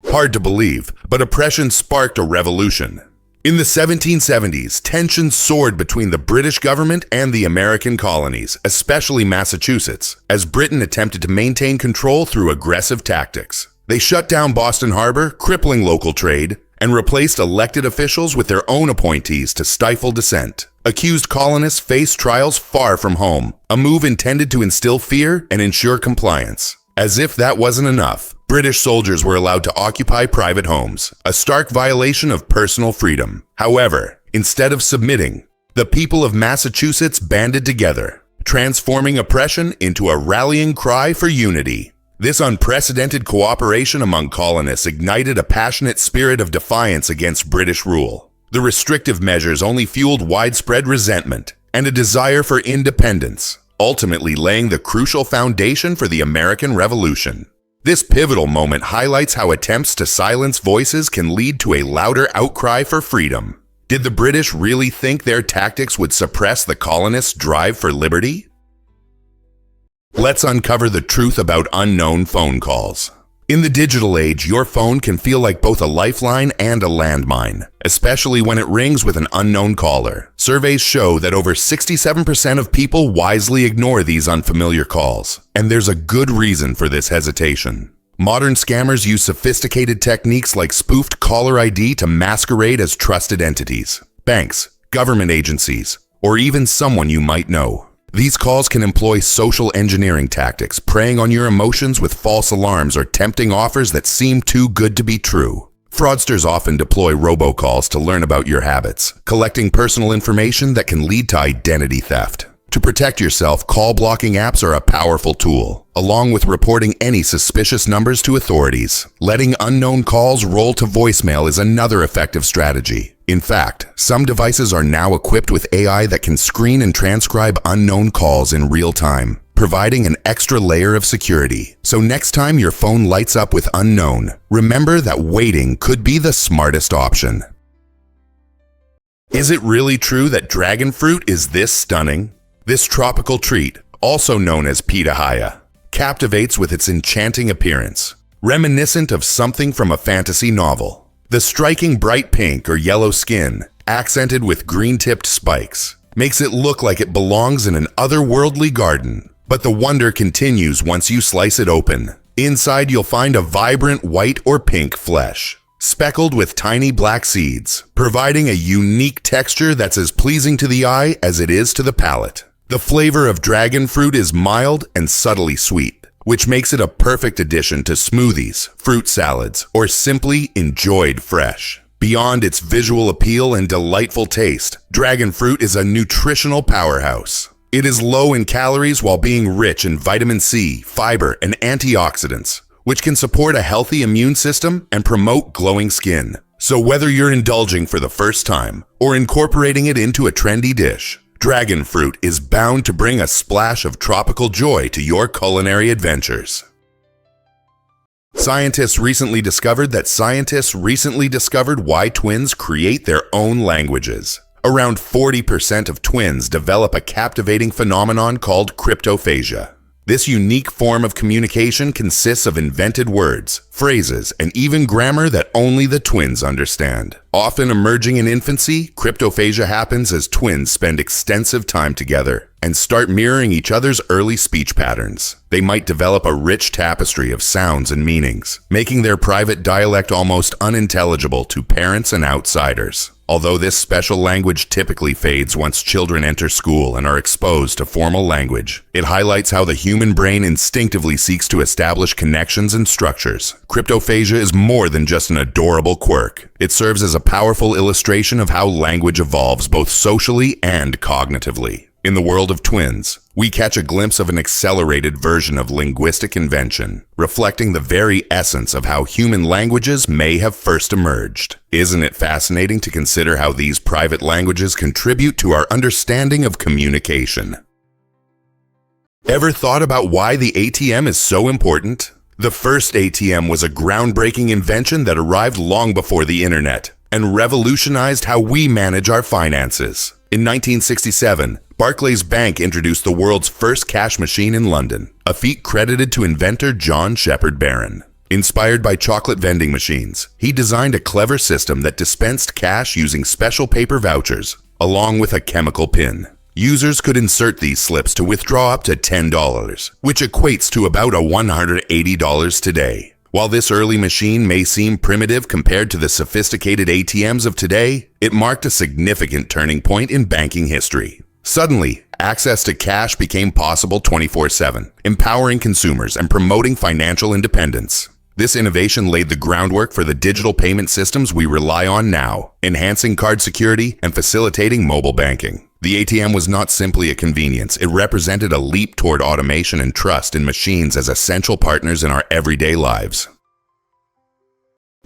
Hard to believe, but oppression sparked a revolution. In the 1770s, tensions soared between the British government and the American colonies, especially Massachusetts, as Britain attempted to maintain control through aggressive tactics. They shut down Boston Harbor, crippling local trade, and replaced elected officials with their own appointees to stifle dissent. Accused colonists faced trials far from home, a move intended to instill fear and ensure compliance. As if that wasn't enough, British soldiers were allowed to occupy private homes, a stark violation of personal freedom. However, instead of submitting, the people of Massachusetts banded together, transforming oppression into a rallying cry for unity. This unprecedented cooperation among colonists ignited a passionate spirit of defiance against British rule. The restrictive measures only fueled widespread resentment and a desire for independence, ultimately laying the crucial foundation for the American Revolution. This pivotal moment highlights how attempts to silence voices can lead to a louder outcry for freedom. Did the British really think their tactics would suppress the colonists' drive for liberty? Let's uncover the truth about unknown phone calls. In the digital age, your phone can feel like both a lifeline and a landmine, especially when it rings with an unknown caller. Surveys show that over 67% of people wisely ignore these unfamiliar calls, and there's a good reason for this hesitation. Modern scammers use sophisticated techniques like spoofed caller ID to masquerade as trusted entities, banks, government agencies, or even someone you might know. These calls can employ social engineering tactics, preying on your emotions with false alarms or tempting offers that seem too good to be true. Fraudsters often deploy robocalls to learn about your habits, collecting personal information that can lead to identity theft. To protect yourself, call blocking apps are a powerful tool, along with reporting any suspicious numbers to authorities. Letting unknown calls roll to voicemail is another effective strategy. In fact, some devices are now equipped with AI that can screen and transcribe unknown calls in real time, providing an extra layer of security. So next time your phone lights up with unknown, remember that waiting could be the smartest option. Is it really true that dragon fruit is this stunning? This tropical treat, also known as pitahaya, captivates with its enchanting appearance, reminiscent of something from a fantasy novel. The striking bright pink or yellow skin, accented with green-tipped spikes, makes it look like it belongs in an otherworldly garden. But the wonder continues once you slice it open. Inside you'll find a vibrant white or pink flesh, speckled with tiny black seeds, providing a unique texture that's as pleasing to the eye as it is to the palate. The flavor of dragon fruit is mild and subtly sweet, which makes it a perfect addition to smoothies, fruit salads, or simply enjoyed fresh. Beyond its visual appeal and delightful taste, dragon fruit is a nutritional powerhouse. It is low in calories while being rich in vitamin C, fiber, and antioxidants, which can support a healthy immune system and promote glowing skin. So whether you're indulging for the first time or incorporating it into a trendy dish, dragon fruit is bound to bring a splash of tropical joy to your culinary adventures. Scientists recently discovered why twins create their own languages. Around 40% of twins develop a captivating phenomenon called cryptophagia. This unique form of communication consists of invented words, phrases, and even grammar that only the twins understand. Often emerging in infancy, cryptophagia happens as twins spend extensive time together and start mirroring each other's early speech patterns. They might develop a rich tapestry of sounds and meanings, making their private dialect almost unintelligible to parents and outsiders. Although this special language typically fades once children enter school and are exposed to formal language, it highlights how the human brain instinctively seeks to establish connections and structures. Cryptophagia is more than just an adorable quirk. It serves as a powerful illustration of how language evolves both socially and cognitively. In the world of twins, we catch a glimpse of an accelerated version of linguistic invention, reflecting the very essence of how human languages may have first emerged. Isn't it fascinating to consider how these private languages contribute to our understanding of communication? Ever thought about why the ATM is so important? The first ATM was a groundbreaking invention that arrived long before the internet and revolutionized how we manage our finances. In 1967, Barclays Bank introduced the world's first cash machine in London, a feat credited to inventor John Shepherd Barron. Inspired by chocolate vending machines, he designed a clever system that dispensed cash using special paper vouchers, along with a chemical pin. Users could insert these slips to withdraw up to $10, which equates to about $180 today. While this early machine may seem primitive compared to the sophisticated ATMs of today, it marked a significant turning point in banking history. Suddenly, access to cash became possible 24/7, empowering consumers and promoting financial independence. This innovation laid the groundwork for the digital payment systems we rely on now, enhancing card security and facilitating mobile banking. The ATM was not simply a convenience, it represented a leap toward automation and trust in machines as essential partners in our everyday lives.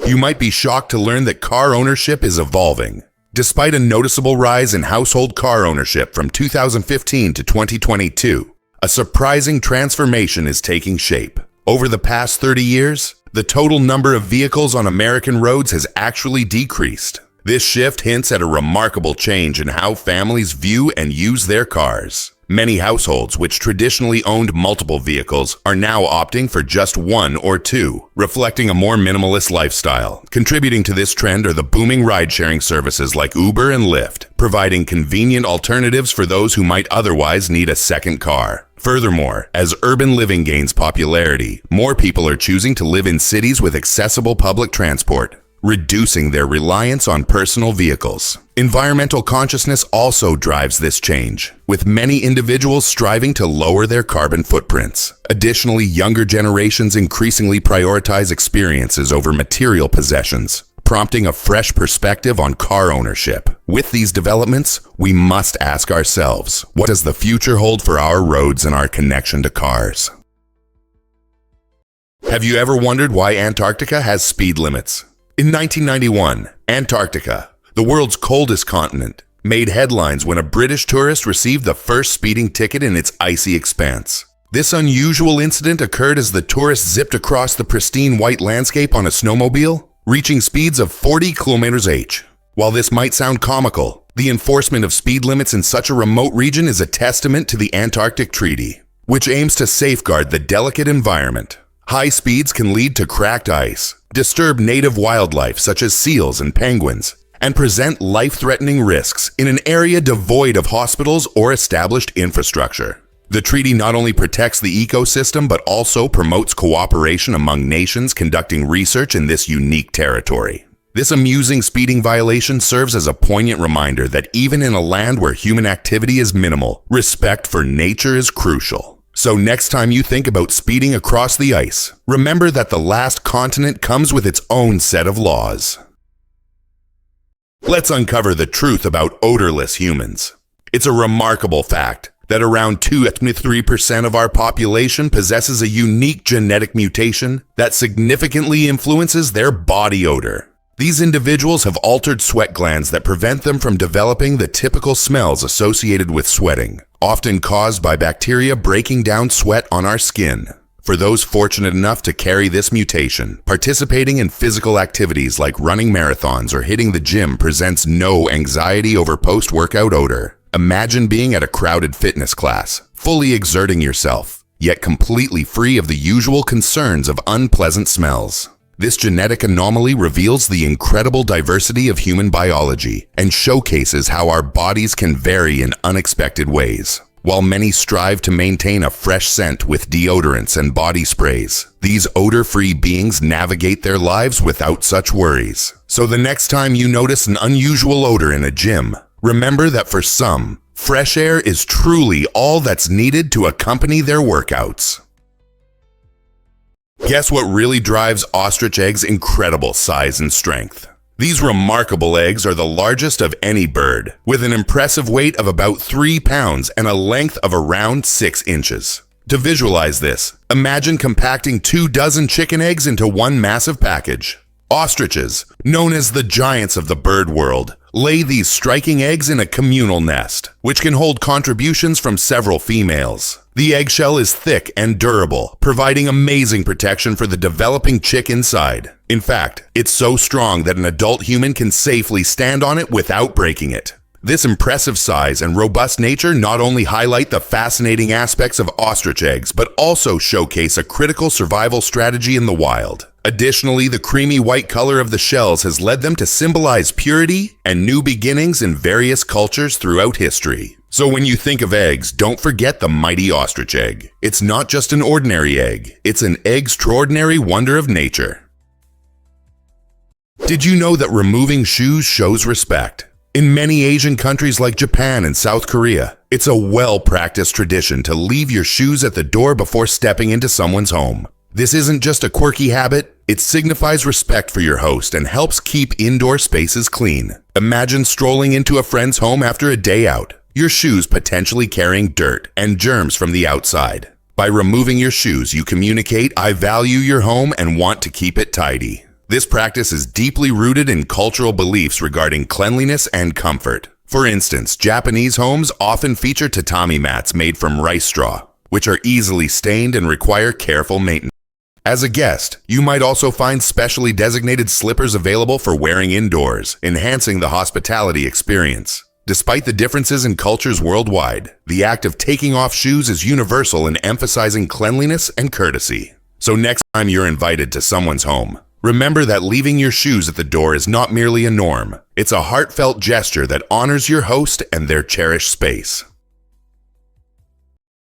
You might be shocked to learn that car ownership is evolving. Despite a noticeable rise in household car ownership from 2015 to 2022, a surprising transformation is taking shape. Over the past 30 years, the total number of vehicles on American roads has actually decreased. This shift hints at a remarkable change in how families view and use their cars. Many households, which traditionally owned multiple vehicles, are now opting for just one or two, reflecting a more minimalist lifestyle. Contributing to this trend are the booming ride-sharing services like Uber and Lyft, providing convenient alternatives for those who might otherwise need a second car. Furthermore, as urban living gains popularity, more people are choosing to live in cities with accessible public transport, reducing their reliance on personal vehicles. Environmental consciousness also drives this change, with many individuals striving to lower their carbon footprints. Additionally, younger generations increasingly prioritize experiences over material possessions, prompting a fresh perspective on car ownership. With these developments, we must ask ourselves, what does the future hold for our roads and our connection to cars? Have you ever wondered why Antarctica has speed limits? In 1991, Antarctica, the world's coldest continent, made headlines when a British tourist received the first speeding ticket in its icy expanse. This unusual incident occurred as the tourist zipped across the pristine white landscape on a snowmobile, reaching speeds of 40 km/h. While this might sound comical, the enforcement of speed limits in such a remote region is a testament to the Antarctic Treaty, which aims to safeguard the delicate environment. High speeds can lead to cracked ice, disturb native wildlife such as seals and penguins, and present life-threatening risks in an area devoid of hospitals or established infrastructure. The treaty not only protects the ecosystem but also promotes cooperation among nations conducting research in this unique territory. This amusing speeding violation serves as a poignant reminder that even in a land where human activity is minimal, respect for nature is crucial. So next time you think about speeding across the ice, remember that the last continent comes with its own set of laws. Let's uncover the truth about odorless humans. It's a remarkable fact that around 2–3% of our population possesses a unique genetic mutation that significantly influences their body odor. These individuals have altered sweat glands that prevent them from developing the typical smells associated with sweating, often caused by bacteria breaking down sweat on our skin. For those fortunate enough to carry this mutation, participating in physical activities like running marathons or hitting the gym presents no anxiety over post-workout odor. Imagine being at a crowded fitness class, fully exerting yourself, yet completely free of the usual concerns of unpleasant smells. This genetic anomaly reveals the incredible diversity of human biology and showcases how our bodies can vary in unexpected ways. While many strive to maintain a fresh scent with deodorants and body sprays, these odor-free beings navigate their lives without such worries. So the next time you notice an unusual odor in a gym, remember that for some, fresh air is truly all that's needed to accompany their workouts. Guess what really drives ostrich eggs' incredible size and strength? These remarkable eggs are the largest of any bird, with an impressive weight of about 3 pounds and a length of around 6 inches. To visualize this, imagine compacting 24 chicken eggs into one massive package. Ostriches, known as the giants of the bird world, lay these striking eggs in a communal nest, which can hold contributions from several females. The eggshell is thick and durable, providing amazing protection for the developing chick inside. In fact, it's so strong that an adult human can safely stand on it without breaking it. This impressive size and robust nature not only highlight the fascinating aspects of ostrich eggs, but also showcase a critical survival strategy in the wild. Additionally, the creamy white color of the shells has led them to symbolize purity and new beginnings in various cultures throughout history. So when you think of eggs, don't forget the mighty ostrich egg. It's not just an ordinary egg, it's an extraordinary wonder of nature. Did you know that removing shoes shows respect? In many Asian countries like Japan and South Korea, it's a well-practiced tradition to leave your shoes at the door before stepping into someone's home. This isn't just a quirky habit, it signifies respect for your host and helps keep indoor spaces clean. Imagine strolling into a friend's home after a day out, your shoes potentially carrying dirt and germs from the outside. By removing your shoes, you communicate, "I value your home and want to keep it tidy." This practice is deeply rooted in cultural beliefs regarding cleanliness and comfort. For instance, Japanese homes often feature tatami mats made from rice straw, which are easily stained and require careful maintenance. As a guest, you might also find specially designated slippers available for wearing indoors, enhancing the hospitality experience. Despite the differences in cultures worldwide, the act of taking off shoes is universal in emphasizing cleanliness and courtesy. So next time you're invited to someone's home, remember that leaving your shoes at the door is not merely a norm. It's a heartfelt gesture that honors your host and their cherished space.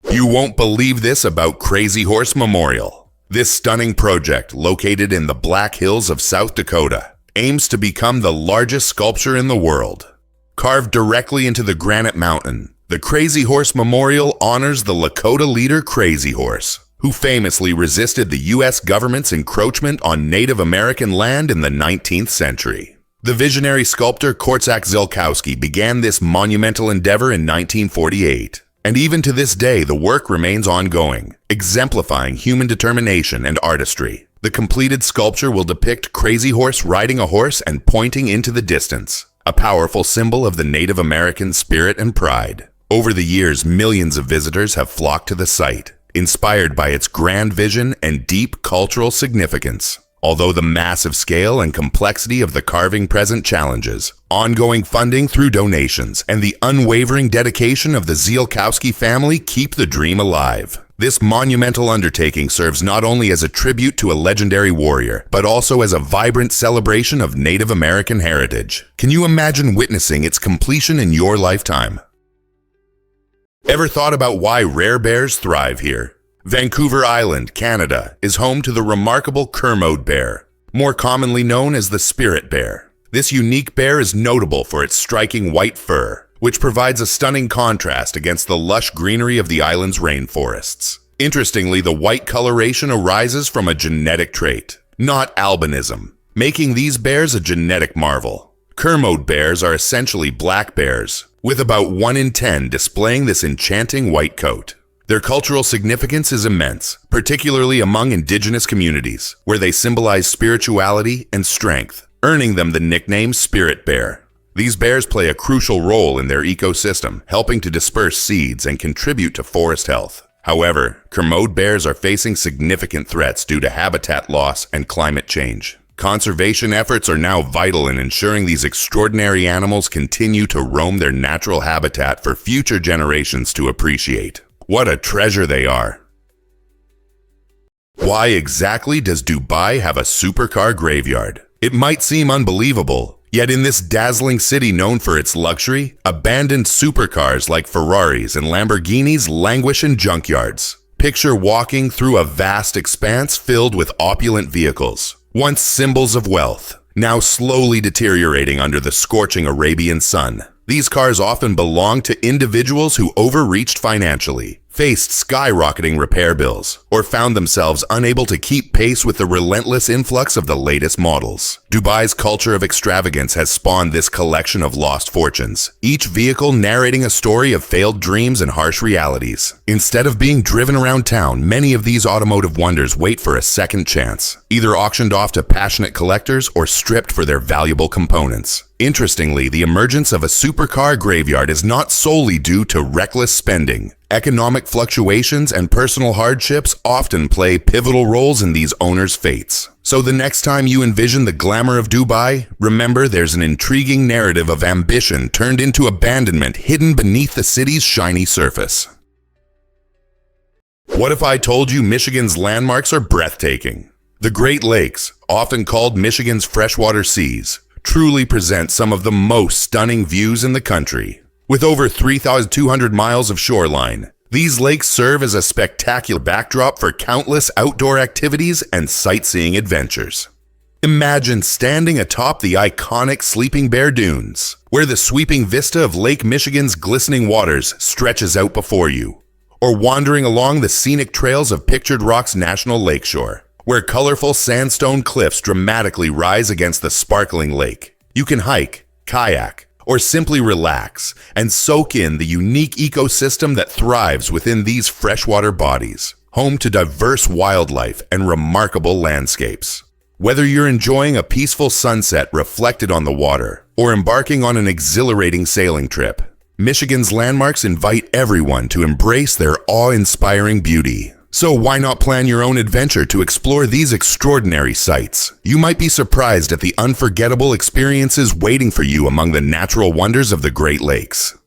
You won't believe this about Crazy Horse Memorial. This stunning project, located in the Black Hills of South Dakota, aims to become the largest sculpture in the world. Carved directly into the granite mountain, the Crazy Horse Memorial honors the Lakota leader Crazy Horse, who famously resisted the U.S. government's encroachment on Native American land in the 19th century. The visionary sculptor Korczak Zielkowski began this monumental endeavor in 1948, and even to this day the work remains ongoing, exemplifying human determination and artistry. The completed sculpture will depict Crazy Horse riding a horse and pointing into the distance, a powerful symbol of the Native American spirit and pride. Over the years, millions of visitors have flocked to the site, inspired by its grand vision and deep cultural significance. Although the massive scale and complexity of the carving present challenges, ongoing funding through donations and the unwavering dedication of the Zielkowski family keep the dream alive. This monumental undertaking serves not only as a tribute to a legendary warrior, but also as a vibrant celebration of Native American heritage. Can you imagine witnessing its completion in your lifetime? Ever thought about why rare bears thrive here? Vancouver Island, Canada, is home to the remarkable Kermode bear, more commonly known as the spirit bear. This unique bear is notable for its striking white fur, which provides a stunning contrast against the lush greenery of the island's rainforests. Interestingly, the white coloration arises from a genetic trait, not albinism, making these bears a genetic marvel. Kermode bears are essentially black bears, with about 1 in 10 displaying this enchanting white coat. Their cultural significance is immense, particularly among indigenous communities, where they symbolize spirituality and strength, earning them the nickname Spirit Bear. These bears play a crucial role in their ecosystem, helping to disperse seeds and contribute to forest health. However, Kermode bears are facing significant threats due to habitat loss and climate change. Conservation efforts are now vital in ensuring these extraordinary animals continue to roam their natural habitat for future generations to appreciate. What a treasure they are! Why exactly does Dubai have a supercar graveyard? It might seem unbelievable, yet in this dazzling city known for its luxury, abandoned supercars like Ferraris and Lamborghinis languish in junkyards. Picture walking through a vast expanse filled with opulent vehicles, once symbols of wealth, now slowly deteriorating under the scorching Arabian sun. These cars often belong to individuals who overreached financially, faced skyrocketing repair bills, or found themselves unable to keep pace with the relentless influx of the latest models. Dubai's culture of extravagance has spawned this collection of lost fortunes, each vehicle narrating a story of failed dreams and harsh realities. Instead of being driven around town, many of these automotive wonders wait for a second chance, either auctioned off to passionate collectors or stripped for their valuable components. Interestingly, the emergence of a supercar graveyard is not solely due to reckless spending. Economic fluctuations and personal hardships often play pivotal roles in these owners' fates. So the next time you envision the glamour of Dubai, remember there's an intriguing narrative of ambition turned into abandonment hidden beneath the city's shiny surface. What if I told you Michigan's landmarks are breathtaking? The Great Lakes, often called Michigan's freshwater seas, truly present some of the most stunning views in the country. With over 3,200 miles of shoreline, these lakes serve as a spectacular backdrop for countless outdoor activities and sightseeing adventures. Imagine standing atop the iconic Sleeping Bear Dunes, where the sweeping vista of Lake Michigan's glistening waters stretches out before you, or wandering along the scenic trails of Pictured Rock's National Lakeshore, where colorful sandstone cliffs dramatically rise against the sparkling lake. You can hike, kayak, or simply relax and soak in the unique ecosystem that thrives within these freshwater bodies, home to diverse wildlife and remarkable landscapes. Whether you're enjoying a peaceful sunset reflected on the water or embarking on an exhilarating sailing trip, Michigan's landmarks invite everyone to embrace their awe-inspiring beauty. So why not plan your own adventure to explore these extraordinary sights? You might be surprised at the unforgettable experiences waiting for you among the natural wonders of the Great Lakes.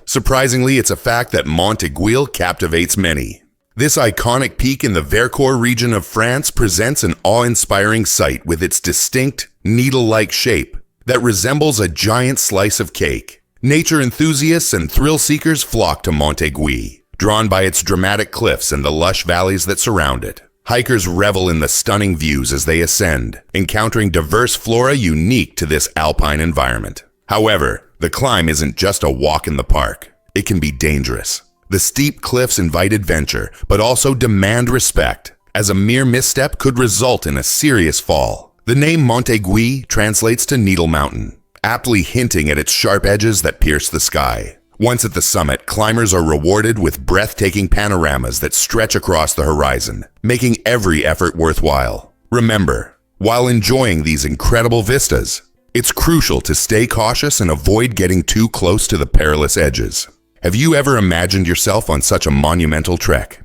Surprisingly, it's a fact that Mont Aiguille captivates many. This iconic peak in the Vercors region of France presents an awe-inspiring sight with its distinct, needle-like shape that resembles a giant slice of cake. Nature enthusiasts and thrill-seekers flock to Mont Aiguille, drawn by its dramatic cliffs and the lush valleys that surround it. Hikers revel in the stunning views as they ascend, encountering diverse flora unique to this alpine environment. However, the climb isn't just a walk in the park. It can be dangerous. The steep cliffs invite adventure, but also demand respect, as a mere misstep could result in a serious fall. The name Mont Aiguille translates to Needle Mountain, aptly hinting at its sharp edges that pierce the sky. Once at the summit, climbers are rewarded with breathtaking panoramas that stretch across the horizon, making every effort worthwhile. Remember, while enjoying these incredible vistas, it's crucial to stay cautious and avoid getting too close to the perilous edges. Have you ever imagined yourself on such a monumental trek?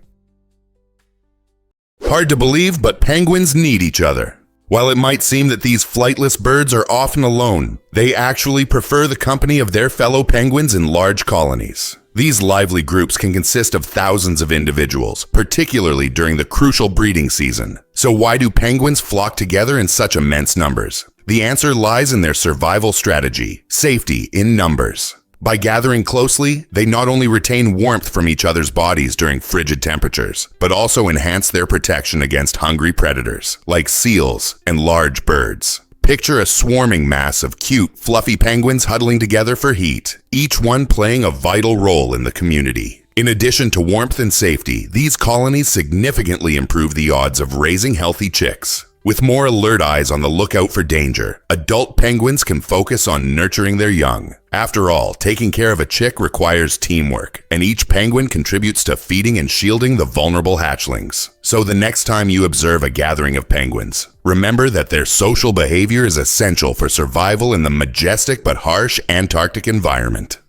Hard to believe, but penguins need each other. While it might seem that these flightless birds are often alone, they actually prefer the company of their fellow penguins in large colonies. These lively groups can consist of thousands of individuals, particularly during the crucial breeding season. So why do penguins flock together in such immense numbers? The answer lies in their survival strategy: safety in numbers. By gathering closely, they not only retain warmth from each other's bodies during frigid temperatures, but also enhance their protection against hungry predators, like seals and large birds. Picture a swarming mass of cute, fluffy penguins huddling together for heat, each one playing a vital role in the community. In addition to warmth and safety, these colonies significantly improve the odds of raising healthy chicks. With more alert eyes on the lookout for danger, adult penguins can focus on nurturing their young. After all, taking care of a chick requires teamwork, and each penguin contributes to feeding and shielding the vulnerable hatchlings. So the next time you observe a gathering of penguins, remember that their social behavior is essential for survival in the majestic but harsh Antarctic environment.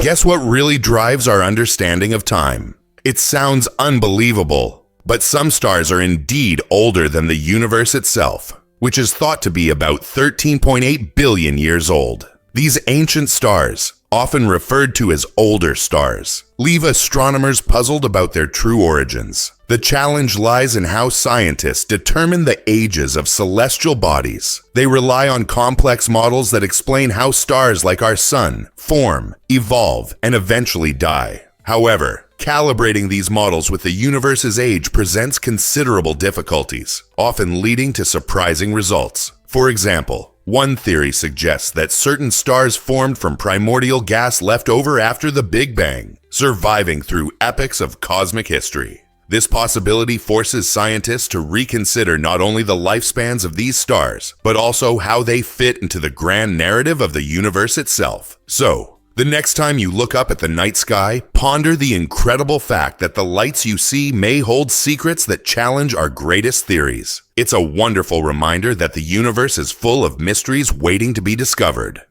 Guess what really drives our understanding of time? It sounds unbelievable, but some stars are indeed older than the universe itself, which is thought to be about 13.8 billion years old. These ancient stars, often referred to as older stars, leave astronomers puzzled about their true origins. The challenge lies in how scientists determine the ages of celestial bodies. They rely on complex models that explain how stars like our sun form, evolve, and eventually die. However, calibrating these models with the universe's age presents considerable difficulties, often leading to surprising results. For example, one theory suggests that certain stars formed from primordial gas left over after the Big Bang, surviving through epochs of cosmic history. This possibility forces scientists to reconsider not only the lifespans of these stars, but also how they fit into the grand narrative of the universe itself. So, the next time you look up at the night sky, ponder the incredible fact that the lights you see may hold secrets that challenge our greatest theories. It's a wonderful reminder that the universe is full of mysteries waiting to be discovered.